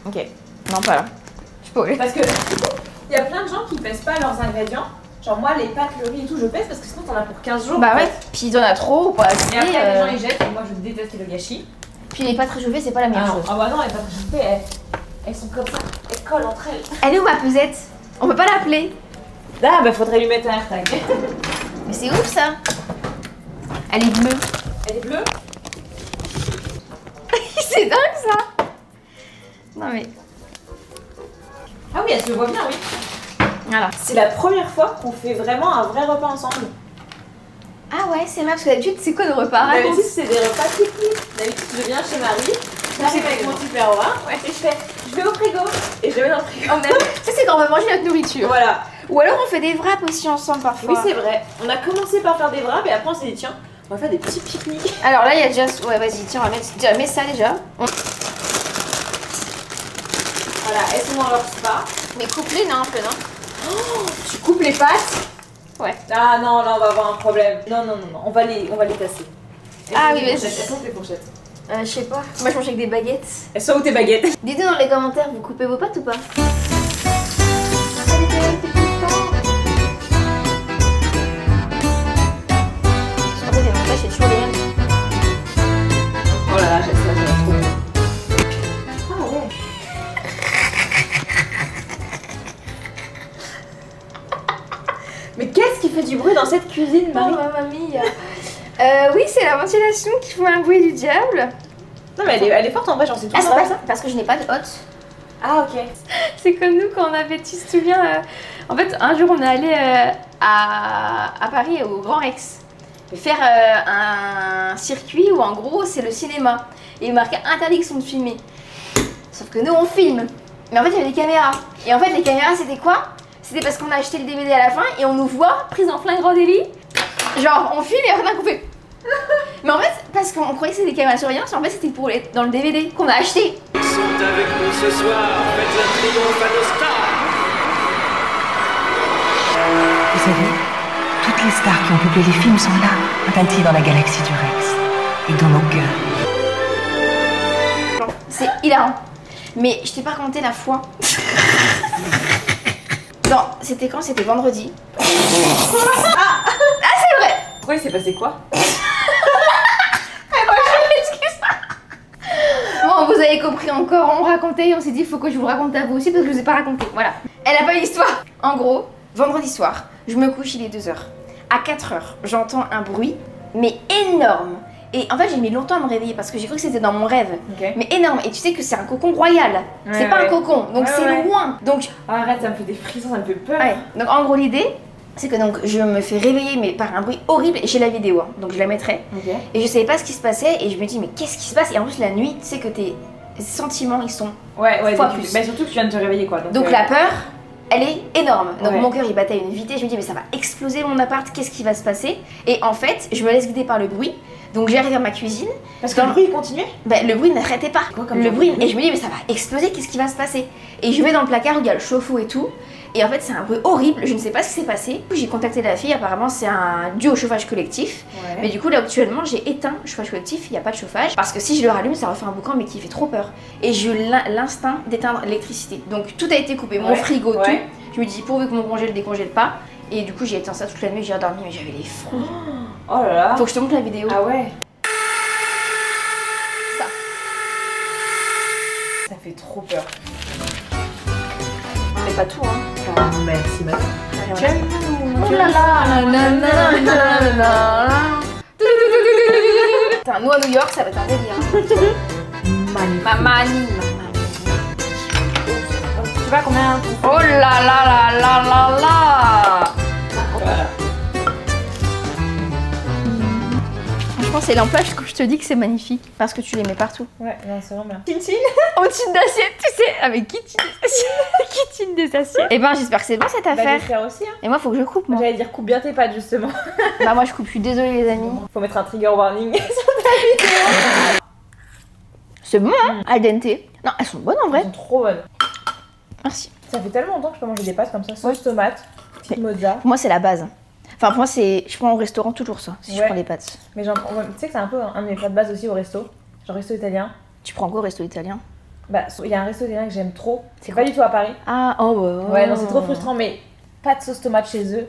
Ok. Non, pas là. Je peux. Parce que il y a plein de gens qui pèsent pas leurs ingrédients. Genre moi les pâtes, le riz et tout, je pèse parce que sinon t'en as pour 15 jours. Bah en ouais, fait. puis t'en as trop ou pas assez. Et après les gens ils jettent et moi je déteste le gâchis. Puis les pâtes réchauffées, c'est pas la meilleure chose. Ah bah non, les pâtes réchauffées, elles sont comme ça, elles collent entre elles. Elle est où ma pesette? On peut pas l'appeler. Ah bah faudrait lui mettre un AirTag. Mais c'est ouf ça. Elle est bleue. Elle est bleue? C'est dingue ça. Non mais. Ah oui, elle se voit bien, oui. Voilà. C'est la première fois qu'on fait vraiment un vrai repas ensemble. Ah ouais, c'est vrai, parce que d'habitude, c'est quoi le repas? D'habitude, c'est des repas pique-nique. D'habitude, je viens chez Marie, j'arrive avec mon tupperware et je vais au frigo et je le mets dans le frigo. Ça, c'est quand on va manger notre nourriture. Voilà. Ou alors on fait des wraps aussi ensemble parfois. Oui, c'est vrai. On a commencé par faire des wraps et après on s'est dit, tiens, on va faire des petits pique-niques. Alors là, il y a déjà. Ouais, vas-y, tiens, on va mettre mets ça déjà. Voilà, elles sont dans leur spa. Mais coupe-les, non, un peu, non? Oh, tu coupes les pâtes? Ouais. Ah non, là on va avoir un problème. Non, on va les tasser. Ah oui, vas-y. Elles sont tes fourchettes. Je sais pas. Moi, je mange avec des baguettes. Elles sont où tes baguettes? Dites-nous dans les commentaires, vous coupez vos pâtes ou pas? En fait, les montages, c'est toujours les mêmes. Oh là là, j'ai ça trop bien. Ah ouais. Mais qu'est-ce qui fait du bruit dans cette cuisine, Marie? Oh, ma mamie. Oui, c'est la ventilation qui fait un bruit du diable. Non mais elle est forte en vrai, j'en sais tout. Ah, c'est pas ça? Parce que je n'ai pas de hotte. Ah ok. C'est comme nous quand on avait, tu te souviens, en fait un jour on est allé à Paris au Grand Rex faire un circuit où en gros c'est le cinéma et il marquait interdiction de filmer. Sauf que nous on filme, mais en fait il y avait des caméras et en fait les caméras c'était quoi? C'était parce qu'on a acheté le DVD à la fin et on nous voit prise en plein grand délit. Genre on filme et après on fait. Mais en fait parce qu'on croyait que c'était des caméras de surveillance, en fait c'était pour les dans le DVD qu'on a acheté. Ils sont avec nous ce soir, faites un triomphe à nos stars. Vous savez, toutes les stars qui ont peuplé les films sont là, aplaties dans la galaxie du Rex et dans nos cœurs. C'est hilarant. Mais je t'ai pas raconté la fois. Non, c'était quand? C'était vendredi. Ah, c'est vrai. Pourquoi il s'est passé quoi? Bon, vous avez compris encore, on racontait, on s'est dit il faut que je vous raconte à vous aussi parce que je vous ai pas raconté. Voilà. Elle a pas eu l'histoire. En gros, vendredi soir, je me couche, il est 2h. À 4h, j'entends un bruit, mais énorme. Et en fait, j'ai mis longtemps à me réveiller parce que j'ai cru que c'était dans mon rêve. Ok. Mais énorme. Et tu sais que c'est un cocon royal. C'est Ouais, pas ouais. un cocon, donc Ouais, c'est ouais. loin. Donc, Ah, arrête, ça me fait des frissons, ça me fait peur. ouais. Donc en gros, l'idée, c'est que donc je me fais réveiller mais par un bruit horrible et j'ai la vidéo, hein, donc je la mettrai. Ok. Et je savais pas ce qui se passait et je me dis mais qu'est-ce qui se passe? Et en plus la nuit, tu sais que tes sentiments ils sont. Ouais, Fois plus. plus. Bah surtout que tu viens de te réveiller quoi. Donc la peur, elle est énorme. Donc Ouais. mon cœur il battait à une vitesse, je me dis mais ça va exploser mon appart, qu'est-ce qui va se passer? Et en fait, je me laisse guider par le bruit. Donc j'arrive dans ma cuisine. Parce que le bruit il continuait? Bah, le bruit n'arrêtait pas. Quoi, comme Le genre bruit, de bruit et je me dis mais ça va exploser, qu'est-ce qui va se passer? Et je vais dans le placard où il y a le chauffe-eau et tout. Et en fait c'est un bruit horrible, je ne sais pas ce qui s'est passé. J'ai contacté la fille, apparemment c'est un dû au chauffage collectif. Ouais. Mais du coup là actuellement j'ai éteint le chauffage collectif, il n'y a pas de chauffage. Parce que si je le rallume ça refait un boucan mais qui fait trop peur. Et j'ai eu l'instinct d'éteindre l'électricité. Donc tout a été coupé, mon Ouais. frigo, Ouais. tout. Je me dis pourvu que mon congèle décongèle pas. Et du coup j'ai éteint ça toute la nuit, j'ai dormi mais j'avais les froids. Oh là là. Faut que je te montre la vidéo. Ah ouais. Ça. Ça fait trop peur. Mais pas tout hein. Merci madame. Oh là là, Putain, nous à New York, ça va être un délire. Mamani. Tu sais pas combien. Oh là là là là là là. Voilà. Franchement, c'est l'empêche que je te dis que c'est magnifique parce que tu les mets partout. Ouais, non, c'est vraiment bien. Au-dessus d'assiette, tu sais, avec qui tine des assiettes. Et ben, j'espère que c'est bon cette Bah, affaire. j'espère aussi hein. Et moi, faut que je coupe, moi. J'allais dire coupe bien tes pattes justement. Bah, moi, je coupe. Je suis désolée, les amis. Faut mettre un trigger warning. C'est bon, hein, al dente. Non, elles sont bonnes en Elles vrai. sont trop bonnes. Merci. Ça fait tellement longtemps que je peux manger des pâtes comme ça, sauce tomate, petite mozza. Pour moi, c'est la base. Enfin, pour moi, c'est. Je prends au restaurant toujours ça, si je Ouais. prends des pâtes. Mais genre, tu sais que c'est un peu un de mes plats de base aussi au resto. Genre resto italien. Tu prends quoi au resto italien? Bah, il y a un resto italien que j'aime trop. C'est pas du tout à Paris. Ah, oh, bah. Ouais, non, c'est trop frustrant, mais pas de sauce tomate chez eux.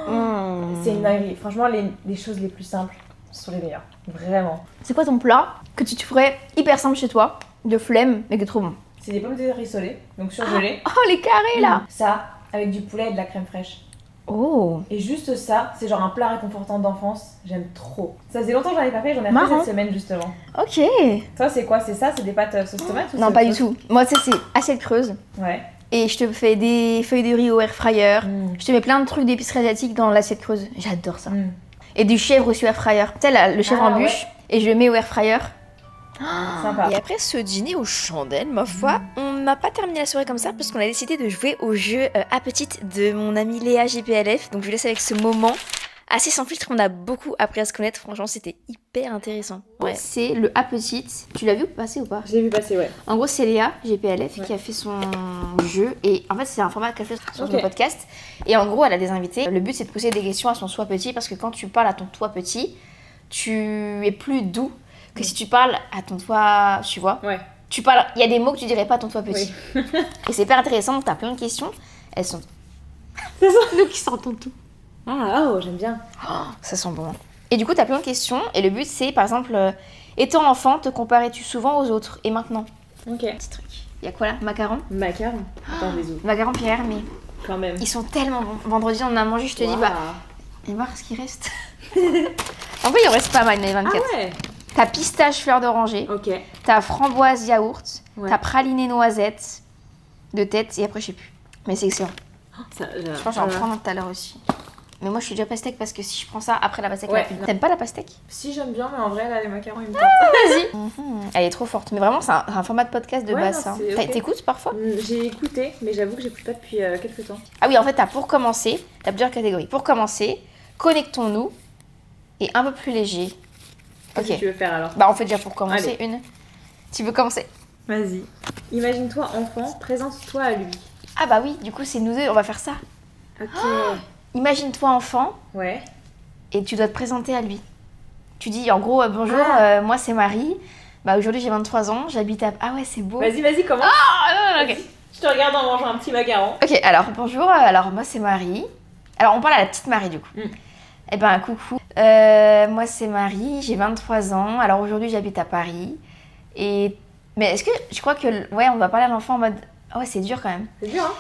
Mmh. C'est une dinguerie. Franchement, les choses les plus simples sont les meilleures. Vraiment. C'est quoi ton plat que tu te ferais hyper simple chez toi, de flemme, mais qui est trop bon? C'est des pommes de terre rissolées, donc surgelées. Oh, les carrés là! Ça, avec du poulet et de la crème fraîche. Oh! Et juste ça, c'est genre un plat réconfortant d'enfance. J'aime trop. Ça faisait longtemps que j'en ai pas fait, j'en ai fait Marrant. cette semaine justement. Ok! Toi, c'est quoi? C'est ça? C'est des pâtes sauce tomate ou Non, c'est pas autre du tout. Moi, tu sais, c'est assiette creuse. chose Ouais. Et je te fais des feuilles de riz au air fryer. Mm. Je te mets plein de trucs d'épicerie asiatique dans l'assiette creuse. J'adore ça. Mm. Et du chèvre aussi au air fryer. Tu sais, là, le chèvre Ah, en bûche. Et je le mets au air fryer. Sympa. Et après ce dîner aux chandelles, ma foi, on n'a pas terminé la soirée comme ça parce qu'on a décidé de jouer au jeu à petite de mon amie Léa GPLF. Donc je vous laisse avec ce moment assez sans filtre. On a beaucoup appris à se connaître. Franchement, c'était hyper intéressant. Ouais. C'est le à petite. Tu l'as vu passer ou pas? Je l'ai vu passer, ouais. En gros, c'est Léa GPLF Ouais. qui a fait son jeu. Et en fait, c'est un format qu'elle fait sur Ok. son podcast. Et en gros, elle a des invités. Le but, c'est de poser des questions à son soi petit parce que quand tu parles à ton toi petit, tu es plus doux que si tu parles à ton toi, tu vois. Ouais. Tu parles, il y a des mots que tu dirais pas à ton toi petit. Oui. Et c'est hyper intéressant, donc t'as plein de questions. Elles sont. C'est ça. Nous qui sortons tout. Ah, oh, j'aime bien. Ça sent bon. Et du coup, t'as plein de questions. Et le but, c'est par exemple, étant enfant, te comparais-tu souvent aux autres? Et maintenant? Ok. Petit truc. Il y a quoi là? Macarons? Macaron. Attends, les autres. Macarons Pierre, mais Quand même. ils sont tellement bons. Vendredi, on en a mangé, je te dis, Waouh. bah, et voir ce qui reste. En vrai, il en reste pas mal, les 24. Ah ouais. T'as pistache fleur d'oranger, Ok. t'as framboise yaourt, Ouais. t'as praliné noisette de tête, et après, je sais plus. Mais c'est excellent. Ça, Je pense que j'en prends tout à l'heure aussi. Mais moi, je suis déjà pastèque parce que si je prends ça après la pastèque, Ouais. la pub. T'aimes pas la pastèque? Si, j'aime bien, mais en vrai, là, les macarons, ils me tentent. Vas-y. Elle est trop forte. Mais vraiment, c'est un format de podcast de Ouais, base. non, Ça. c'est ok. T'écoutes parfois? J'ai écouté, mais j'avoue que j'écoute pas depuis quelques temps. Ah oui, en fait, t'as pour commencer, t'as plusieurs catégories. Pour commencer, connectons-nous et un peu plus léger. Qu'est-ce que Ok. tu veux faire alors? Bah, on fait déjà pour commencer une. Tu veux commencer? Vas-y. Imagine-toi enfant, présente-toi à lui. Ah bah oui, du coup, c'est nous deux, on va faire ça. Ok. Imagine-toi enfant Ouais. et tu dois te présenter à lui. Tu dis en gros bonjour, moi c'est Marie. Bah aujourd'hui j'ai 23 ans, j'habite à. Ah ouais, c'est beau. Vas-y, commence. Ah, non, ok. Je te regarde en mangeant un petit macaron. Ok, alors bonjour, alors moi c'est Marie. Alors on parle à la petite Marie du coup. Mm. Eh ben coucou, moi c'est Marie, j'ai 23 ans. Alors aujourd'hui j'habite à Paris. Et mais est-ce que je crois que ouais on va parler à l'enfant en mode ah ouais c'est dur quand même. C'est dur, hein?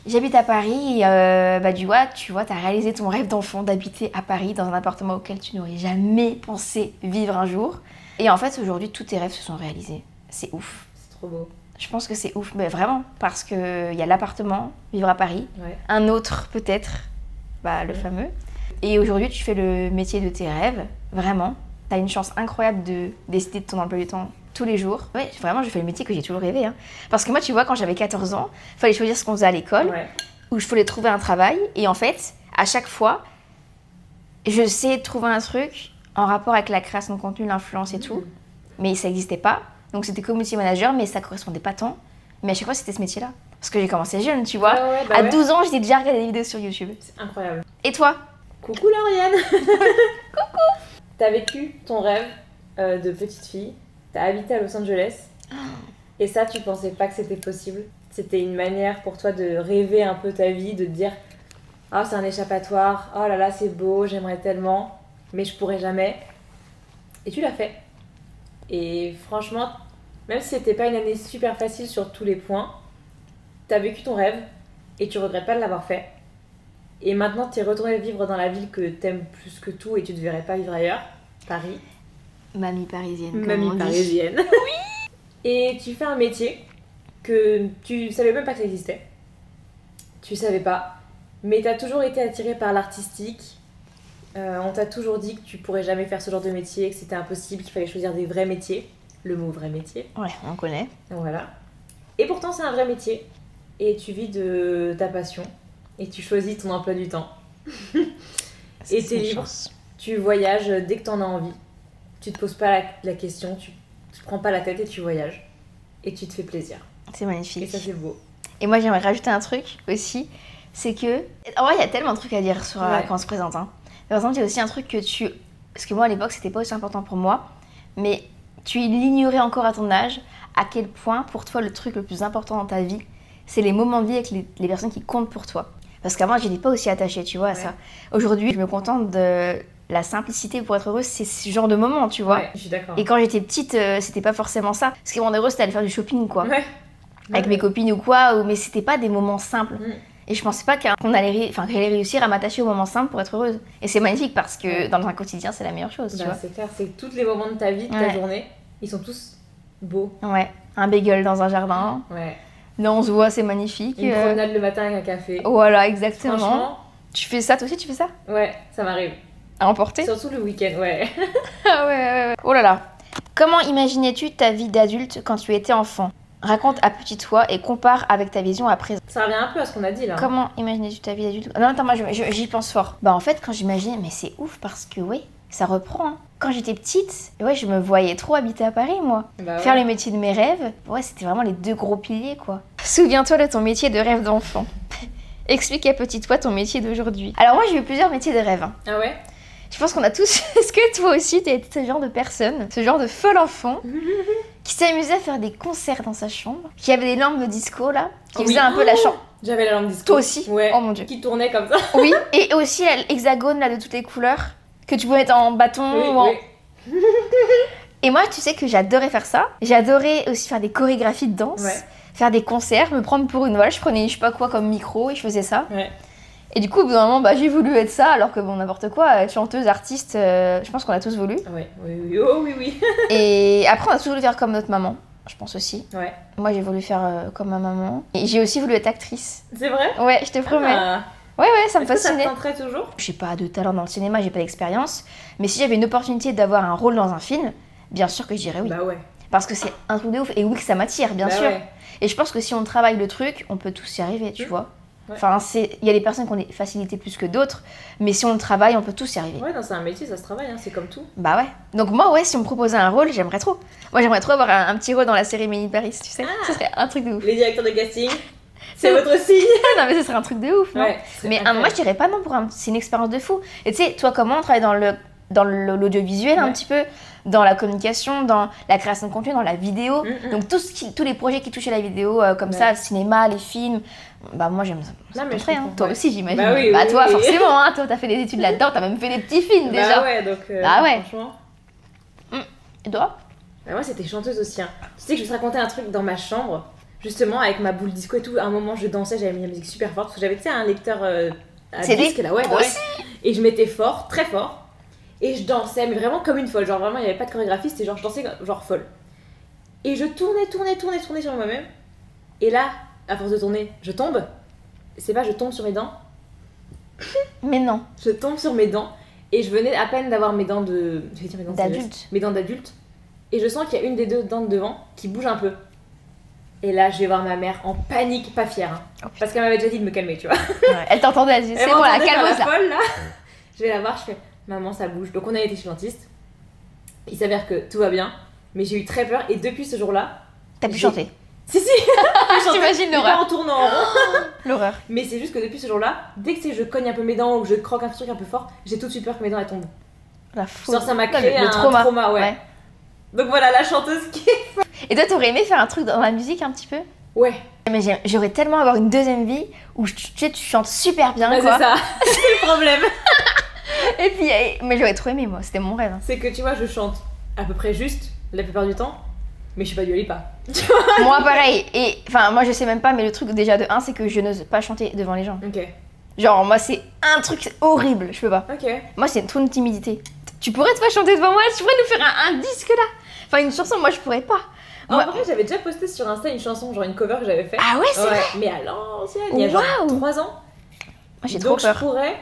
J'habite à Paris, et, bah tu vois, t'as réalisé ton rêve d'enfant d'habiter à Paris dans un appartement auquel tu n'aurais jamais pensé vivre un jour. Et en fait, aujourd'hui, tous tes rêves se sont réalisés. C'est ouf. C'est trop beau. Je pense que c'est ouf, mais vraiment, parce que il y a l'appartement, vivre à Paris, Ouais. un autre peut-être, bah le fameux. Et aujourd'hui, tu fais le métier de tes rêves, vraiment. T'as une chance incroyable de décider de ton emploi du temps tous les jours. Ouais, vraiment, je fais le métier que j'ai toujours rêvé. Hein. Parce que moi, tu vois, quand j'avais 14 ans, il fallait choisir ce qu'on faisait à l'école, Ouais. où je voulais trouver un travail. Et en fait, à chaque fois, je sais trouver un truc en rapport avec la création de contenu, l'influence et tout. Mais ça n'existait pas. Donc c'était community manager, mais ça correspondait pas tant. Mais à chaque fois, c'était ce métier-là. Parce que j'ai commencé jeune, tu vois. Ouais, bah à ouais. 12 ans, j'étais déjà regardé des vidéos sur YouTube. C'est incroyable. Et toi? Coucou Lauriane. Coucou. T'as vécu ton rêve de petite fille. T'as habité à Los Angeles. Et ça, tu pensais pas que c'était possible. C'était une manière pour toi de rêver un peu ta vie, de te dire ah, c'est un échappatoire, oh là là, c'est beau, j'aimerais tellement, mais je pourrais jamais. Et tu l'as fait. Et franchement, même si c'était pas une année super facile sur tous les points, t'as vécu ton rêve et tu regrettes pas de l'avoir fait. Et maintenant, t'es retourné vivre dans la ville que t'aimes plus que tout et tu ne devrais pas vivre ailleurs, Paris. Mamie parisienne, comme on Mamie dit. parisienne. Oui. Et tu fais un métier que tu savais même pas que ça existait. Tu savais pas. Mais t'as toujours été attirée par l'artistique. On t'a toujours dit que tu pourrais jamais faire ce genre de métier, que c'était impossible, qu'il fallait choisir des vrais métiers. Le mot vrai métier. Ouais, on connaît. Voilà. Et pourtant, c'est un vrai métier. Et tu vis de ta passion. Et tu choisis ton emploi du temps. Et t'es libre. Tu voyages dès que t'en as envie. Tu te poses pas la question, tu te prends pas la tête et tu voyages. et tu te fais plaisir. C'est Et magnifique. ça, c'est beau. Et moi, j'aimerais rajouter un truc aussi, c'est que... En vrai, il y a tellement de trucs à dire sur Ouais. quand on se présente. Hein. Par exemple, il y a aussi un truc que tu... Parce que moi, à l'époque, c'était pas aussi important pour moi, mais tu l'ignorais encore à ton âge, à quel point, pour toi, le truc le plus important dans ta vie, c'est les moments de vie avec les personnes qui comptent pour toi. Parce qu'avant, je n'étais pas aussi attachée, tu vois, à ça. Aujourd'hui, je me contente de la simplicité pour être heureuse, c'est ce genre de moment, tu vois. Ouais, je suis d'accord. Et quand j'étais petite, c'était pas forcément ça. Ce qui me rendait heureuse, c'était aller faire du shopping, quoi. Ouais. Avec mes copines ou quoi, mais c'était pas des moments simples. Mm. Et je pensais pas que j'allais réussir à m'attacher aux moments simples pour être heureuse. Et c'est magnifique parce que dans un quotidien, c'est la meilleure chose, tu Bah, vois. c'est clair, c'est tous les moments de ta vie, de ta Ouais. journée, ils sont tous beaux. Ouais, un bagel dans un jardin. Ouais. Là, on se voit, c'est magnifique. Une promenade le matin avec un café. Voilà, exactement. Franchement, Tu fais ça, toi aussi, tu fais ça? ouais, ça m'arrive. À emporter? Surtout le week-end, ouais. Ah ouais. Oh là là. Comment imaginais-tu ta vie d'adulte quand tu étais enfant? Raconte à petit toi et compare avec ta vision à présent. Ça revient un peu à ce qu'on a dit là. Comment imaginais-tu ta vie d'adulte? Non, attends, moi j'y pense fort. Bah en fait, quand j'imaginais, mais c'est ouf parce que oui, ça reprend. Hein. Quand j'étais petite, ouais, je me voyais trop habiter à Paris, moi. Bah ouais. Faire le métier de mes rêves, ouais, c'était vraiment les deux gros piliers, quoi. Souviens-toi de ton métier de rêve d'enfant. Explique à petit toi ton métier d'aujourd'hui. Alors moi, j'ai eu plusieurs métiers de rêve. Hein. Ah ouais? Je pense qu'on a tous... Est-ce que toi aussi, t'es ce genre de personne, ce genre de folle enfant qui s'amusait à faire des concerts dans sa chambre, qui avait des lampes de disco, là, qui Oui. faisait un peu la chambre. J'avais la lampe disco. Toi aussi? Ouais. Oh mon Dieu. Qui tournait comme ça. Oui, et aussi l'hexagone, là, de toutes les couleurs, que tu pouvais mettre en bâton Oui, ou en... oui. Et moi, tu sais que j'adorais faire ça. J'adorais aussi faire des chorégraphies de danse, Ouais. faire des concerts, me prendre pour une... Voilà, je prenais je sais pas quoi comme micro et je faisais ça. Ouais. Et du coup, au bout d'un moment, bah, j'ai voulu être ça, alors que bon, n'importe quoi, être chanteuse, artiste, je pense qu'on a tous voulu. Ouais, oui. Oh oui, oui. Et après, on a tous voulu faire comme notre maman, je pense aussi. Ouais. Moi, j'ai voulu faire comme ma maman. Et j'ai aussi voulu être actrice. C'est vrai? Ouais, je te promets. Ah. Ouais, ça me Est-ce que ça te fascinait. tenterait toujours? J'ai pas de talent dans le cinéma, j'ai pas d'expérience. Mais si j'avais une opportunité d'avoir un rôle dans un film, bien sûr que je dirais oui. Bah ouais. Parce que c'est un truc de ouf. Et oui, que ça m'attire, bien Bah sûr. ouais. Et je pense que si on travaille le truc, on peut tous y arriver, tu vois. Ouais. Enfin, il y a des personnes qui ont des facilités plus que d'autres, mais si on le travaille, on peut tous y arriver. Ouais, non, c'est un métier, ça se travaille, hein, c'est comme tout. Bah ouais. Donc moi, ouais, si on me proposait un rôle, j'aimerais trop. Moi, j'aimerais trop avoir un petit rôle dans la série Mini Paris, tu sais. Ce serait un truc de ouf. Les directeurs de casting, c'est votre signe. Non, mais ce serait un truc de ouf, non? Ouais. Mais moi, je dirais pas non pour c'est une expérience de fou. Et tu sais, toi, comment on travaille dans l'audiovisuel un Ouais. petit peu, dans la communication, dans la création de contenu, dans la vidéo. Mm. Donc tous les projets qui touchaient la vidéo, comme Ouais. ça, le cinéma, les films, bah moi j'aime ça. Non, mais je Hein. comprends, Toi ouais. aussi, j'imagine. Bah oui, oui, toi, oui. forcément, hein, toi, t'as fait des études là-dedans, t'as même fait des petits films déjà. Bah ouais, donc Bah ouais. franchement. Et toi? Bah moi, c'était chanteuse aussi. Hein. Tu sais que je vais te raconter un truc dans ma chambre, justement, avec ma boule disco et tout. À un moment, je dansais, j'avais mis la musique super forte, parce que j'avais, tu sais, un lecteur à CD? disque là, ouais, Moi ouais. aussi. Et je mettais fort, très fort. Et je dansais, mais vraiment comme une folle. Genre, vraiment, il n'y avait pas de chorégraphie, c'était genre, je dansais genre folle. Et je tournais sur moi-même. Et là, à force de tourner, je tombe. C'est pas, je tombe sur mes dents. Mais non. Je tombe sur mes dents. Et je venais à peine d'avoir mes dents de. Je vais dire mes dents de sagesse. D'adulte. Mes dents d'adulte. Et je sens qu'il y a une des deux dents de devant qui bouge un peu. Et là, je vais voir ma mère en panique, pas fière. Hein. Oh, putain. Parce qu'elle m'avait déjà dit de me calmer, tu vois. Ouais, elle t'entendait, elle disait, Elle c'est bon, la m'entendait faire calme la là. folle, là. Je vais la voir, je fais maman, ça bouge. Donc on a été chez le dentiste. Il s'avère que tout va bien. Mais j'ai eu très peur. Et depuis ce jour-là. T'as pu j'ai- chanter. Si, si j'ai chanté, T'imagines mais l'horreur. pas en tournant en rond. L'horreur. Mais c'est juste que depuis ce jour-là, dès que je cogne un peu mes dents ou que je croque un truc un peu fort, j'ai tout de suite peur que mes dents elles tombent. La foule. Genre ça m'a Non, créé le un trauma. ouais. Donc voilà, la chanteuse qui est... Et toi, t'aurais aimé faire un truc dans la musique un petit peu? Ouais, Mais j'aurais tellement avoir une deuxième vie où tu sais, tu chantes super bien, bah, quoi. c'est ça. C'est le problème. Et puis, mais j'aurais trop aimé, moi. C'était mon rêve. C'est que tu vois, je chante à peu près juste la plupart du temps, mais je suis pas Dua Lipa. Moi, pareil. Et enfin, moi, je sais même pas, mais le truc déjà de 1, c'est que je n'ose pas chanter devant les gens. Ok. Genre, moi, c'est un truc horrible. Je peux pas. Ok. Moi, c'est trop une timidité. Tu pourrais te pas chanter devant moi? Tu pourrais nous faire un disque là? Enfin, une chanson, moi, je pourrais pas. En Moi- vrai, j'avais déjà posté sur Insta une chanson, genre une cover que j'avais fait. Ah ouais, c'est vrai? Mais à l'ancienne, il y a genre Waouh. 3 ans. Moi, j'ai Donc trop peur. je pourrais,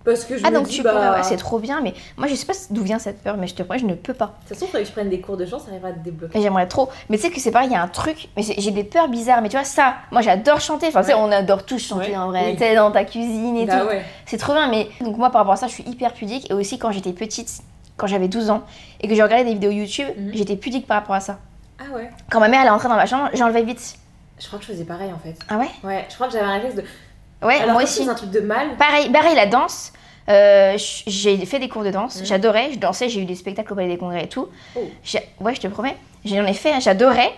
parce que je Ah, me donc dis, tu bah... pourrais, ouais, c'est trop bien, mais moi, je sais pas d'où vient cette peur, mais je te promets, je ne peux pas. De toute façon, il faudrait que je prenne des cours de chant, ça arrivera à te débloquer. Et j'aimerais trop. Mais tu sais que c'est pareil, il y a un truc. Mais j'ai des peurs bizarres. Mais tu vois, ça, moi j'adore chanter. Enfin, tu sais, Ouais. on adore tous chanter Ouais, en vrai. oui. Tu sais, dans ta cuisine et Bah tout. ouais. C'est trop bien. Mais donc, moi par rapport à ça, je suis hyper pudique. Et aussi, quand j'étais petite, quand j'avais 12 ans, et que je regardais des vidéos YouTube, Mhm. j'étais pudique par rapport à ça. Ah ouais. Quand ma mère elle est entrée dans ma chambre, j'enlevais vite. Je crois que je faisais pareil en fait. Ah ouais? Ouais, je crois que j'avais un réflexe de. Ouais, Alors moi que aussi. c'est un truc de mal. Pareil, la danse. J'ai fait des cours de danse, j'adorais, je dansais, j'ai eu des spectacles au Palais des Congrès et tout. Oh. Ouais, je te promets, j'en ai fait, j'adorais.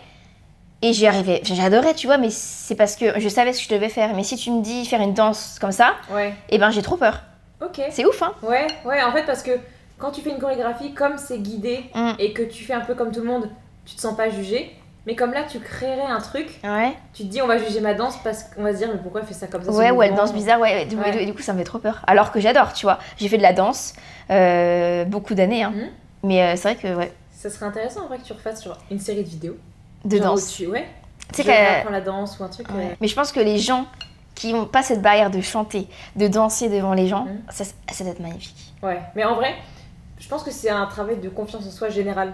Et j'y arrivais, j'adorais, tu vois, mais c'est parce que je savais ce que je devais faire. Mais si tu me dis faire une danse comme ça, Ouais. eh ben j'ai trop peur. Ok. C'est ouf, hein? Ouais, en fait, parce que quand tu fais une chorégraphie, comme c'est guidé et que tu fais un peu comme tout le monde, tu te sens pas jugé. Mais comme là, tu créerais un truc, Ouais. tu te dis on va juger ma danse parce qu'on va se dire mais pourquoi elle fait ça comme ça? Ouais, ce ou elle mouvement danse bizarre, ouais. Du coup, ça me fait trop peur. Alors que j'adore, tu vois. J'ai fait de la danse beaucoup d'années, hein. Mais c'est vrai que, ouais. Ça serait intéressant en vrai que tu refasses genre, une série de vidéos. De Genre danse. où ouais. Tu sais Je que. apprends la danse ou un truc. Ouais. Mais je pense que les gens qui n'ont pas cette barrière de chanter, de danser devant les gens, ça doit être magnifique. Ouais, mais en vrai, je pense que c'est un travail de confiance en soi général.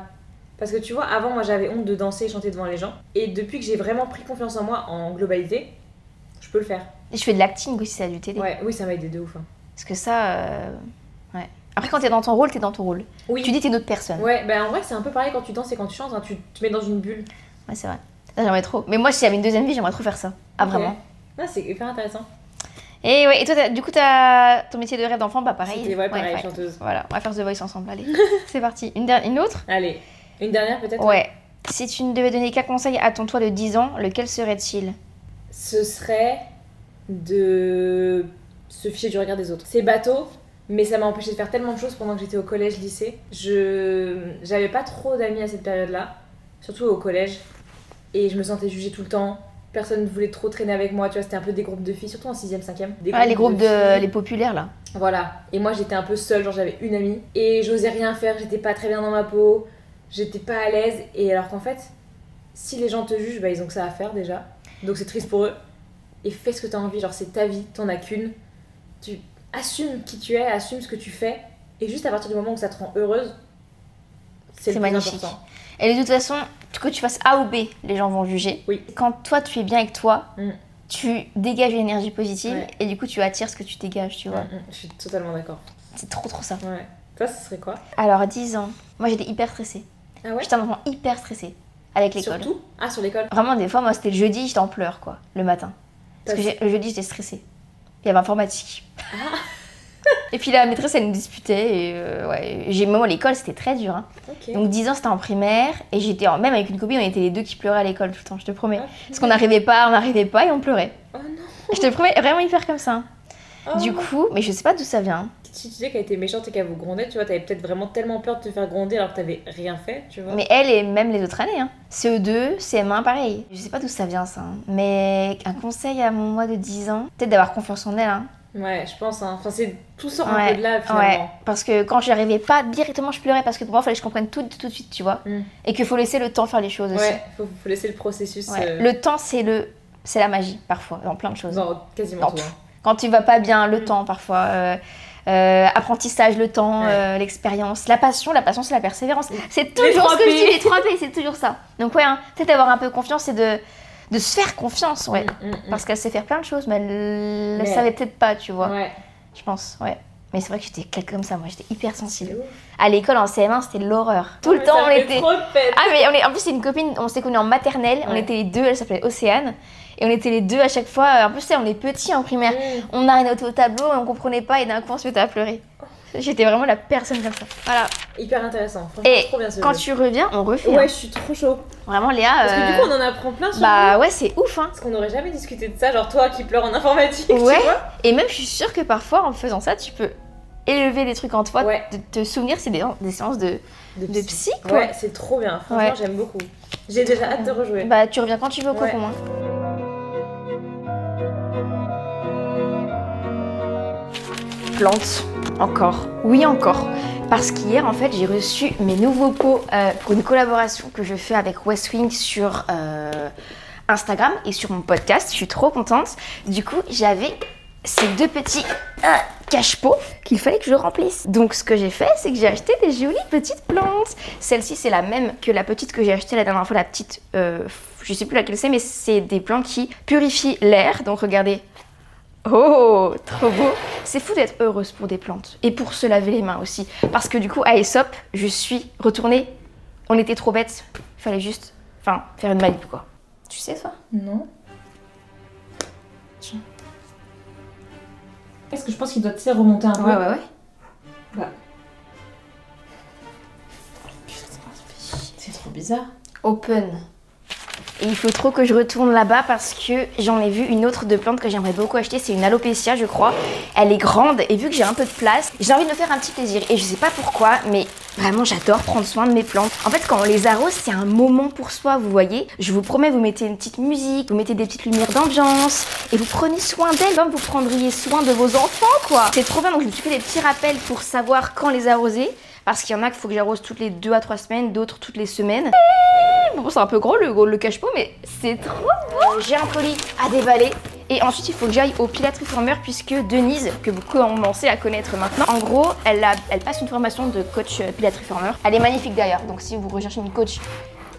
Parce que tu vois, avant, moi j'avais honte de danser et chanter devant les gens. Et depuis que j'ai vraiment pris confiance en moi en globalité, je peux le faire. Et je fais de l'acting aussi, ça a dû t'aider. Ouais, oui, ça m'a aidé de ouf. Hein. Parce que ça. Ouais. Après, quand t'es dans ton rôle, t'es dans ton rôle. Oui. Tu dis t'es une autre personne. Ouais, bah en vrai, c'est un peu pareil quand tu danses et quand tu chantes, hein, tu te mets dans une bulle. Ouais, c'est vrai. Ça, j'aimerais trop. Mais moi, si j'avais une deuxième vie, j'aimerais trop faire ça. Ah, Ok. vraiment. Ah, c'est hyper intéressant. Et ouais, et toi, du coup, t'as ton métier de rêve d'enfant, bah pareil. C'était ouais, pareil, ouais. chanteuse. Voilà, on va faire The Voice ensemble, allez. C'est parti. Une autre? Allez, une dernière peut-être. Ouais. Si tu ne devais donner qu'un conseil à ton toi de 10 ans, lequel serait-il? Ce serait de se ficher du regard des autres. C'est bateau, mais ça m'a empêché de faire tellement de choses pendant que j'étais au collège, lycée. J'avais pas trop d'amis à cette période-là, surtout au collège, et je me sentais jugée tout le temps. Personne ne voulait trop traîner avec moi, tu vois, c'était un peu des groupes de filles, surtout en 6ème, 5ème. Ouais, les groupes filles. les populaires là. Voilà, et moi j'étais un peu seule, genre j'avais une amie, et j'osais rien faire, j'étais pas très bien dans ma peau, j'étais pas à l'aise, et alors qu'en fait, si les gens te jugent, bah ils ont que ça à faire déjà, donc c'est triste pour eux, et fais ce que t'as envie, genre c'est ta vie, t'en as qu'une, tu assumes qui tu es, assume ce que tu fais, et juste à partir du moment où ça te rend heureuse, c'est le plus magnifique. important. Et de toute façon, que tu fasses A ou B, les gens vont juger. Oui. Quand toi tu es bien avec toi, Mm. tu dégages une énergie positive Ouais. et du coup tu attires ce que tu dégages, tu vois. Je suis totalement d'accord. C'est trop ça. Ouais. Toi, ce serait quoi? Alors, à 10 ans, moi j'étais hyper stressée. Ah ouais? J'étais un enfant hyper stressée avec l'école. Surtout? Ah, sur l'école? Vraiment, des fois, moi c'était le jeudi, j'étais en pleurs quoi, le matin. Parce que le jeudi j'étais stressée. Il y avait informatique. Et puis la maîtresse elle nous disputait et ouais, moi l'école c'était très dur. Hein. Ok. Donc 10 ans c'était en primaire et j'étais même avec une copine, on était les deux qui pleuraient à l'école tout le temps, je te promets. Parce qu'on n'arrivait pas et on pleurait. Oh non! Je te promets, vraiment hyper comme ça. Oh. Du coup, mais je sais pas d'où ça vient. Si tu disais qu'elle était méchante et qu'elle vous grondait, tu vois, t'avais peut-être vraiment tellement peur de te faire gronder alors que t'avais rien fait, tu vois. Mais elle et même les autres années, hein. CE2, CM1, pareil. Je sais pas d'où ça vient ça. Hein. Mais un conseil à mon moi de 10 ans, peut-être d'avoir confiance en elle. Hein. Ouais, je pense, hein. Enfin, c'est tout sort un peu de là finalement. Ouais, parce que quand j'y arrivais pas directement, je pleurais parce que pour moi, il fallait que je comprenne tout de suite, tu vois. Et qu'il faut laisser le temps faire les choses aussi. Ouais, faut laisser le processus. Ouais. Le temps, c'est la magie, parfois, dans plein de choses. Dans quasiment tout. Hein. Quand tu vas pas bien, le temps, parfois. Apprentissage, le temps, l'expérience. La passion, c'est la persévérance. C'est toujours ce que je dis, les 3 P, c'est toujours ça. Donc ouais, hein, peut-être avoir un peu confiance et de se faire confiance, ouais. Parce qu'elle sait faire plein de choses, mais elle ne savait peut-être pas, tu vois. Ouais. Je pense, ouais. Mais c'est vrai que j'étais comme ça, moi, j'étais hyper sensible. À l'école, en CM1, c'était l'horreur. Tout le temps, on était... trop de peine. Ah, mais en plus, c'est une copine, on s'est connus en maternelle, on était les deux, elle s'appelait Océane. Et on était les deux à chaque fois, en plus, on est petits en primaire. On arrêtait au tableau et on comprenait pas, et d'un coup, on se mettait à pleurer. J'étais vraiment la personne comme ça. Voilà. Hyper intéressant. Franchement, Et trop bien ce quand jeu. tu reviens, on refait. Ouais, hein. je suis trop chaud. Vraiment, Léa. Parce que du coup, on en apprend plein sur Bah nous. ouais, c'est ouf, hein. Parce qu'on n'aurait jamais discuté de ça, genre toi qui pleures en informatique, Ouais. tu vois. Et même, je suis sûre que parfois, en faisant ça, tu peux élever des trucs en toi, Ouais. de te souvenir, c'est des séances de psy, quoi. Ouais, c'est trop bien. Franchement, Ouais. j'aime beaucoup. J'ai déjà hâte de rejouer. Bah, tu reviens quand tu veux au cocon, hein. Plantes, encore. Oui, encore. Parce qu'hier, en fait, j'ai reçu mes nouveaux pots pour une collaboration que je fais avec West Wing sur Instagram et sur mon podcast. Je suis trop contente. Du coup, j'avais ces 2 petits cache-pots qu'il fallait que je remplisse. Donc, ce que j'ai fait, c'est que j'ai acheté des jolies petites plantes. Celle-ci, c'est la même que la petite que j'ai achetée la dernière fois, la petite... je sais plus laquelle c'est, mais c'est des plantes qui purifient l'air. Donc, regardez. Oh, trop beau. C'est fou d'être heureuse pour des plantes et pour se laver les mains aussi. Parce que du coup, à Aesop, je suis retournée. On était trop bêtes. Il fallait juste Enfin, faire une manip quoi. Tu sais toi? Non. Est-ce que je pense qu'il doit remonter un peu? Ouais. Bah. C'est trop bizarre. Open. Et il faut trop que je retourne là-bas parce que j'en ai vu une autre de plante que j'aimerais beaucoup acheter. C'est une alopecia, je crois. Elle est grande et vu que j'ai un peu de place, j'ai envie de me faire un petit plaisir. Et je sais pas pourquoi, mais vraiment j'adore prendre soin de mes plantes. En fait, quand on les arrose, c'est un moment pour soi, vous voyez. Je vous promets, vous mettez une petite musique, vous mettez des petites lumières d'ambiance et vous prenez soin d'elles comme vous prendriez soin de vos enfants, quoi. C'est trop bien, donc je me suis fait des petits rappels pour savoir quand les arroser. Parce qu'il y en a qu'il faut que j'arrose toutes les 2 à 3 semaines, d'autres toutes les semaines. Bon, c'est un peu gros le cache-pot, mais c'est trop beau. J'ai un colis à déballer. Et ensuite, il faut que j'aille au Pilates Reformer puisque Denise, que vous commencez à connaître maintenant, en gros, elle passe une formation de coach Pilates Reformer. Elle est magnifique d'ailleurs, donc si vous recherchez une coach,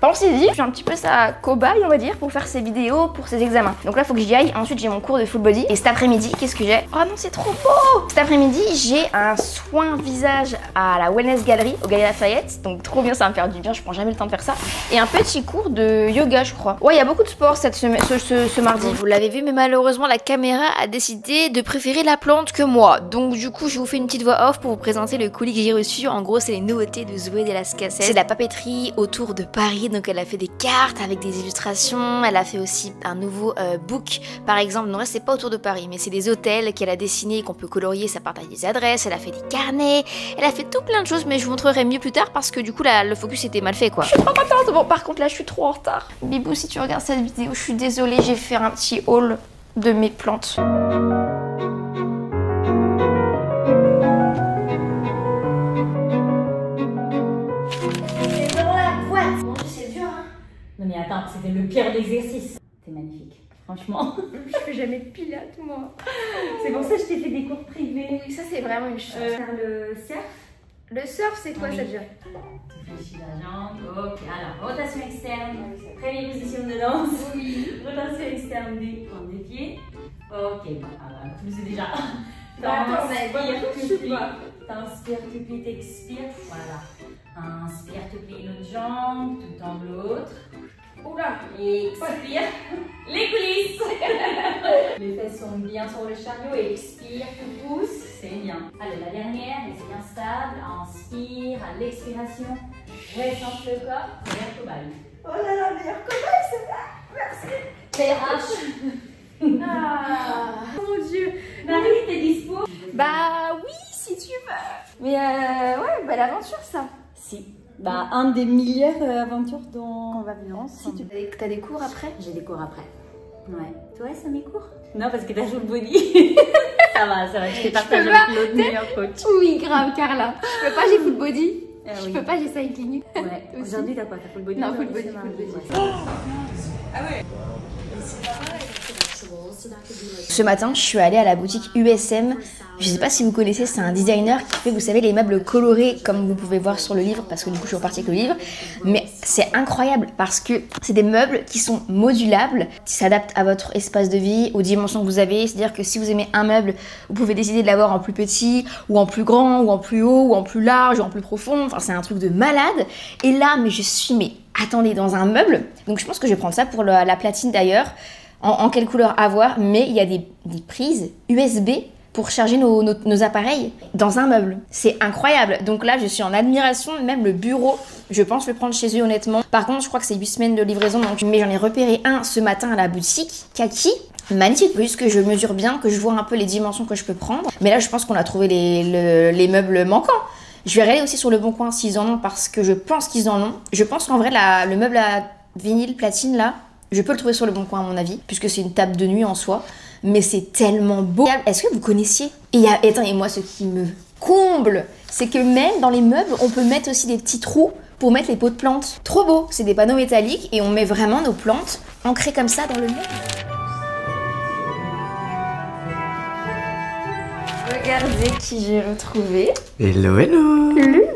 pensez-y. Je suis un petit peu sa cobaye, on va dire, pour faire ses vidéos, pour ses examens. Donc là, il faut que j'y aille. Ensuite, j'ai mon cours de full body. Et cet après-midi, qu'est-ce que j'ai? Oh non, c'est trop beau! Cet après-midi, j'ai un soin visage à la Wellness Gallery, au Galeries Lafayette. Donc trop bien, ça va me faire du bien. Je prends jamais le temps de faire ça. Et un petit cours de yoga, je crois. Ouais, il y a beaucoup de sport ce mardi. Vous l'avez vu, mais malheureusement, la caméra a décidé de préférer la plante que moi. Donc du coup, je vous fais une petite voix off pour vous présenter le colis que j'ai reçu. En gros, c'est les nouveautés de Zoé de las Cases. C'est la papeterie autour de Paris. Donc elle a fait des cartes avec des illustrations, elle a fait aussi un nouveau book par exemple, non là c'est pas autour de Paris mais c'est des hôtels qu'elle a dessinés qu'on peut colorier, ça partage des adresses, elle a fait des carnets, elle a fait tout plein de choses mais je vous montrerai mieux plus tard parce que du coup là, le focus était mal fait quoi. Je suis trop contente, bon par contre là je suis trop en retard. Bibou si tu regardes cette vidéo, je suis désolée, j'ai fait un petit haul de mes plantes. Non mais attends, c'était le pire exercice. C'est magnifique, franchement. Je fais jamais de pilates moi. C'est pour ça que je t'ai fait des cours privés. Oui, ça c'est vraiment une chance. Faire le surf. Le surf c'est quoi ça déjà? Tu fléchis la jambe, ok. Alors, rotation externe, première position de danse. Oui. Rotation externe des pointes des pieds. Ok, bon, alors, tu le sais déjà. T'inspires, tu plies, t'expires. Voilà. Inspire, tu plies l'autre jambe, tout en l'autre. Oula! Expire. Les coulisses. Les fesses sont bien sur le chariot. Expire, tu pousses. C'est bien. Allez, la dernière, reste bien stable. Inspire, à l'expiration. Recentre le corps. Meilleure cobaye. Oh là là, meilleure cobaye, c'est là. Merci. PRH. Ah, mon dieu. Marie, t'es dispo? Bah oui, si tu veux. Mais ouais, belle aventure ça. Si. Bah, un des meilleures aventures dont on va vivre ensemble. Si t'as des cours après? J'ai des cours après. Ouais. Toi, ça mes cours? Non, parce que t'as joué le body. ça va, je t'ai partagé avec l'autre meilleur coach. Oui, grave, Carla. Je peux pas, j'ai full body. Oui. Je peux pas, j'ai cycling. Ouais. Aujourd'hui, t'as quoi? T'as full body? Non, full body, full body. Ah ouais. Ce matin, je suis allée à la boutique USM. Je sais pas si vous connaissez, c'est un designer qui fait, vous savez, les meubles colorés comme vous pouvez voir sur le livre, parce que du coup je suis repartie avec le livre. Mais c'est incroyable parce que c'est des meubles qui sont modulables, qui s'adaptent à votre espace de vie, aux dimensions que vous avez. C'est-à-dire que si vous aimez un meuble, vous pouvez décider de l'avoir en plus petit, ou en plus grand, ou en plus haut, ou en plus large, ou en plus profond. Enfin, c'est un truc de malade. Et là, mais je suis, mais attendez, dans un meuble. Donc je pense que je vais prendre ça pour la platine d'ailleurs. En quelle couleur avoir, mais il y a des prises USB pour charger nos appareils dans un meuble. C'est incroyable. Donc là, je suis en admiration. Même le bureau, je pense le prendre chez eux honnêtement. Par contre, je crois que c'est 8 semaines de livraison. Donc, mais j'en ai repéré un ce matin à la boutique. Kaki. Magnifique, juste que je mesure bien, que je vois un peu les dimensions que je peux prendre. Mais là, je pense qu'on a trouvé les meubles manquants. Je vais regarder aussi sur le bon coin s'ils en ont parce que je pense qu'ils en ont. Je pense qu'en vrai, le meuble à vinyle platine là, je peux le trouver sur le bon coin à mon avis, puisque c'est une table de nuit en soi. Mais c'est tellement beau. Est-ce que vous connaissiez? Et moi, ce qui me comble, c'est que même dans les meubles, on peut mettre aussi des petits trous pour mettre les pots de plantes. Trop beau. C'est des panneaux métalliques et on met vraiment nos plantes ancrées comme ça dans le meuble. Regardez qui j'ai retrouvé. Hello, hello. Ludo.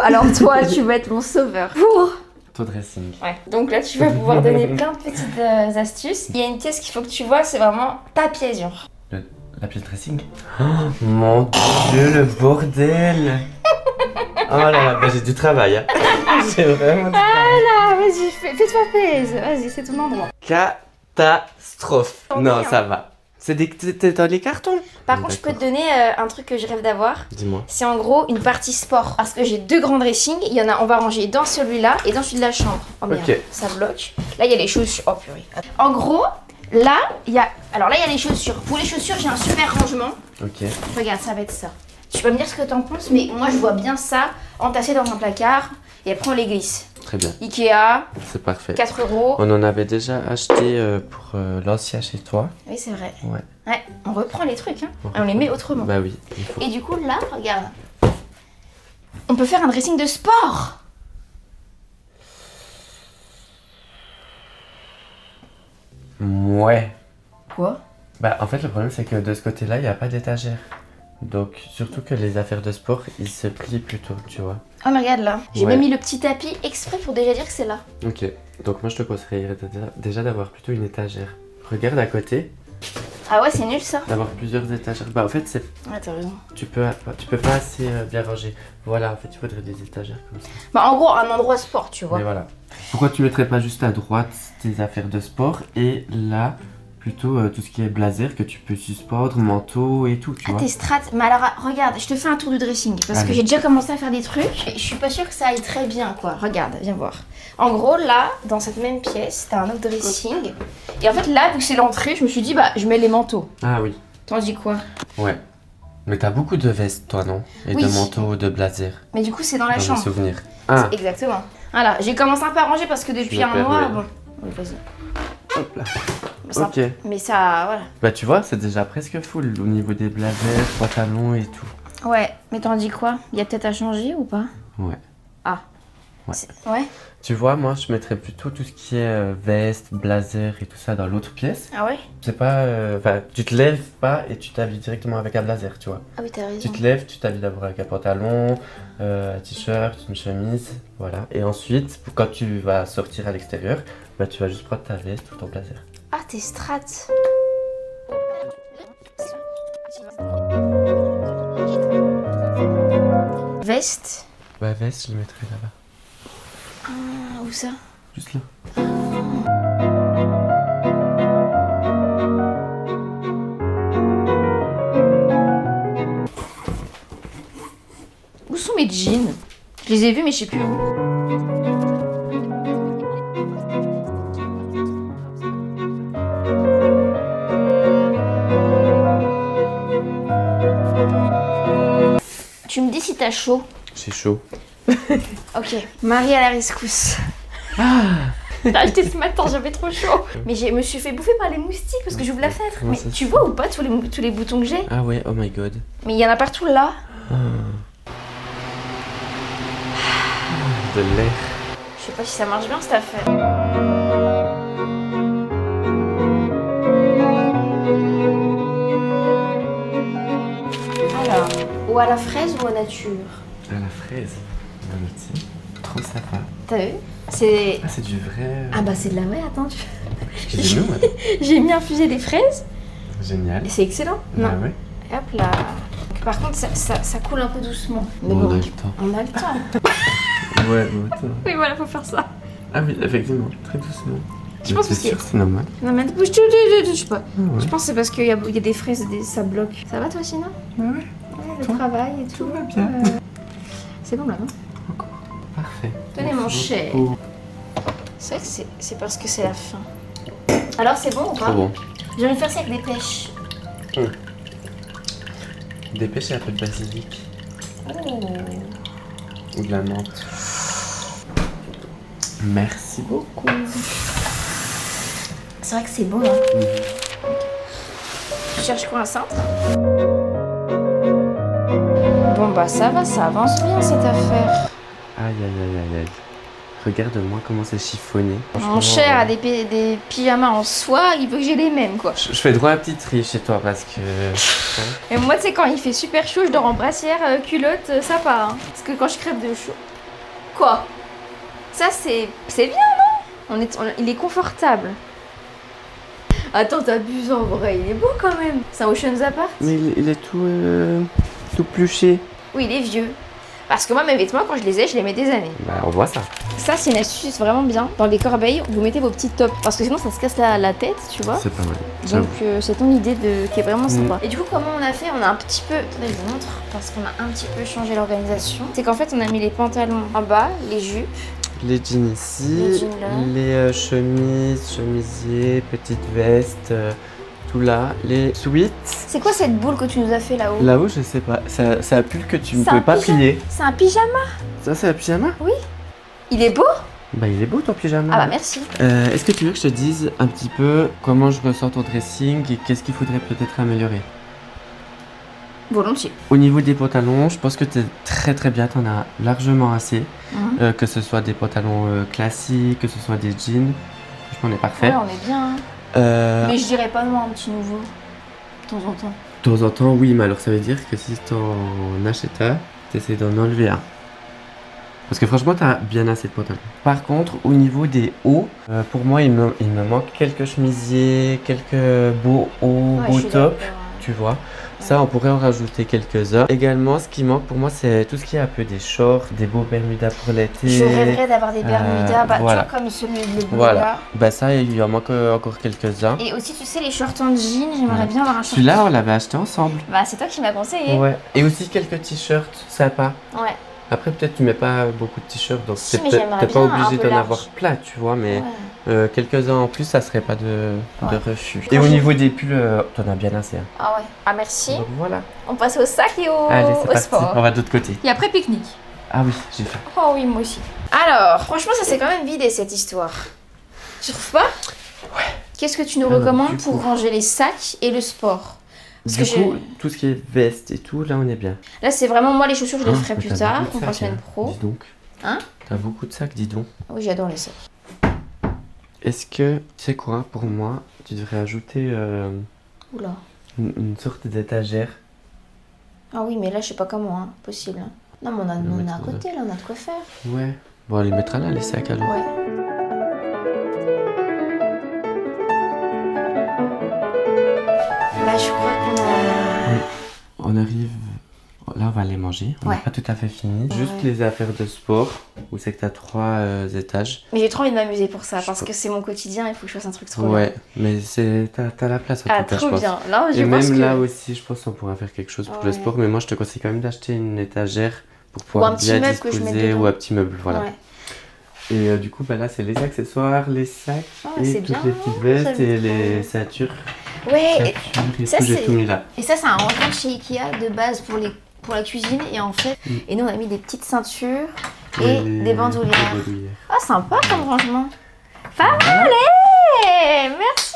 Alors toi, tu vas être mon sauveur. Pour... Ton dressing. Ouais. Donc là, tu vas pouvoir donner plein de petites astuces. Il y a une pièce qu'il faut que tu vois, c'est vraiment ta pièce. Genre. La pièce dressing? Oh mon dieu, le bordel. Oh là là, bah, j'ai du travail. Hein. J'ai vraiment du travail. Ah, vas-y, fais-toi plaisir. Vas-y, c'est ton endroit. Catastrophe. Non, ça va. T'es dans les cartons. Par contre, je peux te donner un truc que je rêve d'avoir. Dis-moi. C'est en gros une partie sport. Parce que j'ai 2 grands dressings. Il y en a, on va ranger dans celui-là et dans celui de la chambre. Oh merde, Ok. ça bloque. Là, il y a les chaussures. Oh purée. En gros, là, il y a... Alors là, il y a les chaussures. Pour les chaussures, j'ai un super rangement. Ok. Regarde, ça va être ça. Tu peux me dire ce que t'en penses, mais moi, je vois bien ça entassé dans un placard. Et après, on les glisse. Très bien. Ikea, C'est parfait. 4 €. On en avait déjà acheté pour l'ancien chez toi. Oui, c'est vrai. Ouais. Ouais, on reprend les trucs, hein. Et on les met autrement. Bah oui, il faut. Et du coup, là, regarde. On peut faire un dressing de sport. Ouais. Quoi? Bah en fait le problème c'est que de ce côté-là il n'y a pas d'étagère. Donc surtout que les affaires de sport ils se plient plutôt, tu vois. Oh mais regarde là, j'ai Ouais. même mis le petit tapis exprès pour déjà dire que c'est là. Ok. Donc moi je te conseillerais déjà d'avoir plutôt une étagère. Regarde à côté, Ah ouais, c'est nul ça. d'avoir plusieurs étagères. Bah en fait c'est Ouais, t'as raison. tu peux pas assez bien ranger. Voilà, en fait il faudrait des étagères comme ça. Bah en gros, un endroit sport, tu vois. Mais voilà. Pourquoi tu mettrais pas juste à droite tes affaires de sport et là plutôt tout ce qui est blazer que tu peux suspendre, manteau et tout, tu Ah vois. tes strates, mais alors regarde, je te fais un tour du dressing parce que Allez. j'ai déjà commencé à faire des trucs et je suis pas sûre que ça aille très bien quoi. Regarde, viens voir. En gros là, dans cette même pièce, t'as un autre dressing et en fait là, vu que c'est l'entrée, je me suis dit bah je mets les manteaux. Ah oui. T'en dis quoi? Ouais. Mais t'as beaucoup de vestes toi non? Et Oui. de manteaux, de blazer. Mais du coup c'est dans la Dans mes chambre. souvenirs. Ah. Exactement. Voilà, j'ai commencé un peu à ranger parce que depuis me un mois, permets. bon. Oui, vas-y. Hop là. Ça- Ok. Mais ça, voilà. Bah tu vois, c'est déjà presque full au niveau des blazers, pantalons et tout. Ouais, mais t'en dis quoi? Il y a peut-être à changer ou pas? Ouais. Ah. Ouais. Ouais. Tu vois, moi je mettrais plutôt tout ce qui est veste, blazer et tout ça dans l'autre pièce. Ah ouais? C'est pas. Enfin, tu te lèves pas et tu t'habilles directement avec un blazer, tu vois. Ah oui, t'as raison. Tu te lèves, tu t'habilles d'abord avec un pantalon, un t-shirt, une chemise, voilà. Et ensuite, quand tu vas sortir à l'extérieur, bah tu vas juste prendre ta veste ou ton blazer. Ah, tes strates. Veste. Bah veste, je le mettrai là-bas. Ah, où ça? Juste là. Où sont mes jeans? Je les ai vus, mais je sais plus où. Tu me dis si t'as chaud. J'ai chaud. Ok, Marie à la rescousse. T'as acheté ce matin, j'avais trop chaud. Mais je me suis fait bouffer par les moustiques parce que j'ouvre la fenêtre. Comment Mais ça se tu fait vois ou pas tous les boutons que j'ai? Ah ouais, oh my god. Mais il y en a partout là. De l'air. Je sais pas si ça marche bien cette affaire. Alors, ou à la fraise ou à nature? À la fraise. Dans le petit. Trop sympa. T'as vu? C'est... Ah, c'est du vrai. Ah bah c'est de la vraie, attends. Chez nous, ouais. J'ai mis infusé des fraises Génial. et c'est excellent. Ah Non. ouais. Et hop là. Par contre, ça coule un peu doucement. Mais On bon, a le temps. on a le temps. Ouais, attends. Oui, voilà, faut faire ça. Ah oui, effectivement, très doucement. Je pense que que c'est sûr, c'est normal. Non, mais bouge, je sais pas. Ah ouais. Je pense que c'est parce qu'il y a des fraises et ça bloque. Ça va toi sinon? Ouais, Ouais, le Toi travail et tout. tout va bien. C'est bon là, non? Parfait. Tenez mon Merci cher. beaucoup. C'est vrai que c'est parce que c'est la fin. Alors c'est bon ou pas? Trop bon. J'ai envie de faire ça avec des pêches. Dépêchez un peu de basilic. Oh. Ou de la menthe. Merci beaucoup. C'est vrai que c'est bon. Hein. Tu cherches quoi, un cintre? Bon bah ça va, ça avance bien cette affaire. Aïe aïe aïe aïe aïe. Regarde-moi comment c'est chiffonné. Mon cher a des pyjamas en soie, il veut que j'ai les mêmes quoi. Je fais droit à un petit tri chez toi parce que. Et moi tu sais quand il fait super chaud, je dors en brassière, culotte, ça part. Hein. Parce que quand je crève de chaud. Quoi? Ça c'est bien non? Il est confortable. Attends, t'abuses en vrai, il est beau quand même. C'est un Ocean's Apart? Mais il est tout. tout pluché. Oui, il est vieux. Parce que moi, mes vêtements, quand je les mets des années. Bah, on voit ça. Ça, c'est une astuce vraiment bien. Dans les corbeilles, vous mettez vos petits tops. Parce que sinon, ça se casse la tête, tu vois. C'est pas mal. Donc, c'est ton idée qui est vraiment sympa. Et du coup, comment on a fait? On a un petit peu... Attendez, je vous montre. Parce qu'on a un petit peu changé l'organisation. C'est qu'en fait, on a mis les pantalons en bas, les jupes. Les jeans ici, Les jeans là. les chemises, chemisiers, petites vestes, tout là, les sweats. C'est quoi cette boule que tu nous as fait là-haut? Là-haut, je sais pas, c'est un pull que tu ne C'est peux un pas pyjama. plier. C'est un pyjama? Ça, c'est un pyjama? Il est beau? Bah, il est beau ton pyjama. Ah bah merci. Est-ce que tu veux que je te dise un petit peu comment je ressens ton dressing et qu'est-ce qu'il faudrait peut-être améliorer? Volontiers. Au niveau des pantalons, je pense que tu es très bien, tu en as largement assez. Que ce soit des pantalons classiques, que ce soit des jeans. Franchement, on est parfait. Ouais, on est bien. Mais je dirais pas non un petit nouveau. De temps en temps. De temps en temps, oui, mais alors ça veut dire que si t'en achètes un, t'essaies d'en enlever un. Parce que franchement, t'as bien assez de pantalons. Par contre, au niveau des hauts, pour moi, il me manque quelques chemisiers, quelques beaux hauts, Ouais, beaux je suis tops, d'accord. tu vois. Ça, on pourrait en rajouter quelques-uns. Également, ce qui manque pour moi, c'est tout ce qui est un peu des shorts, des beaux bermudas pour l'été. Je rêverais d'avoir des bermudas, voilà. tu vois, comme celui de bleu Voilà. là. Bah ça, il en manque encore quelques-uns. Et aussi, tu sais, les shorts en jean, j'aimerais Ouais. bien avoir un short. Celui-là, on l'avait acheté ensemble. Bah, c'est toi qui m'as conseillé. Ouais. Et aussi quelques t-shirts sympas. Ouais. Après, peut-être tu mets pas beaucoup de t-shirts, donc Si, t'es mais j'aimerais pas bien un obligé peu d'en large. avoir plein, tu vois, mais Ouais. quelques-uns en plus, ça serait pas de Ouais. refus. Et au niveau des pulls, t'en as bien assez. Hein. Ah ouais. Ah merci. Donc voilà. On passe au sac et Allez, c'est au parti. sport. On va de l'autre côté. Et après pique-nique. Ah oui, j'ai fait. Oh oui, moi aussi. Alors, franchement, ça s'est quand même vidé cette histoire. Tu trouves pas? Ouais. Qu'est-ce que tu nous Alors, recommandes du pour coup- ranger les sacs et le sport? Parce Du que coup, tout ce qui est veste et tout, là, on est bien. là, c'est vraiment moi les chaussures, je les ferai mais plus t'as tard, beaucoup de on fera sacs, semaine hein. pro. Dis donc. Hein? T'as beaucoup de sacs, dis donc. Ah oui, j'adore les sacs. Est-ce que, tu sais quoi, pour moi, tu devrais ajouter Oula. une sorte d'étagère. Ah oui, mais là, je sais pas comment, hein. Possible. Hein. Non, mais on a à mettre côté, là, on a de quoi faire. Ouais. Bon, on les mettra là, les sacs alors. Ouais. Là, je crois qu'on a... On arrive. Là, on va aller manger. On n'a Ouais. pas tout à fait fini. Ouais. Juste les affaires de sport, où c'est que tu as 3 étages. Mais j'ai trop envie de m'amuser pour ça, Je parce sais que c'est mon quotidien, il faut que je fasse un truc trop bien. Ouais, mais t'as la place en Ah, tout cas, je trop pense. bien. Là, je Et pense même que... là aussi, je pense qu'on pourra faire quelque chose pour le Ouais. sport. Mais moi, je te conseille quand même d'acheter une étagère pour Ou pouvoir un petit bien meuble que je mette disposer, dedans. ou un petit meuble, voilà. Ouais. Et du coup, bah, là, c'est les accessoires, les sacs Ah, et c'est toutes bien, les petites vestes ça, et je les trouve. ceintures. Ouais, Ceintures et ça, tout, j'ai c'est- tout mis là. et ça, c'est un rangement de chez Ikea de base pour la cuisine. Et en fait, et nous, on a mis des petites ceintures et des bandoulières. des bandoulières. Ah, sympa comme rangement. Pas mal, hey, merci.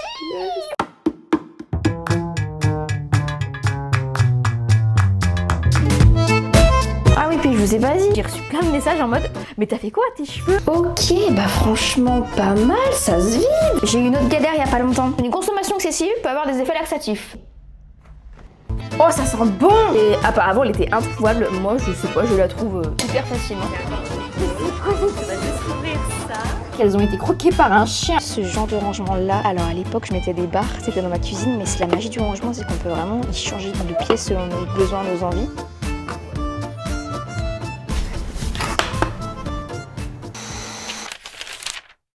Ah oui, puis je vous ai pas dit, j'ai reçu plein de messages en mode mais t'as fait quoi à tes cheveux? Ok, bah franchement pas mal, ça se vide. J'ai eu une autre galère il y a pas longtemps. Une consommation excessive peut avoir des effets laxatifs. Oh, ça sent bon! Et apparemment, elle était introuvable. Moi, je sais pas, je la trouve hyper facilement. Qu'elles ont été croquées par un chien. Ce genre de rangement-là, alors à l'époque, je mettais des barres, c'était dans ma cuisine, mais c'est la magie du rangement, c'est qu'on peut vraiment y changer de pièces selon nos besoins, nos envies.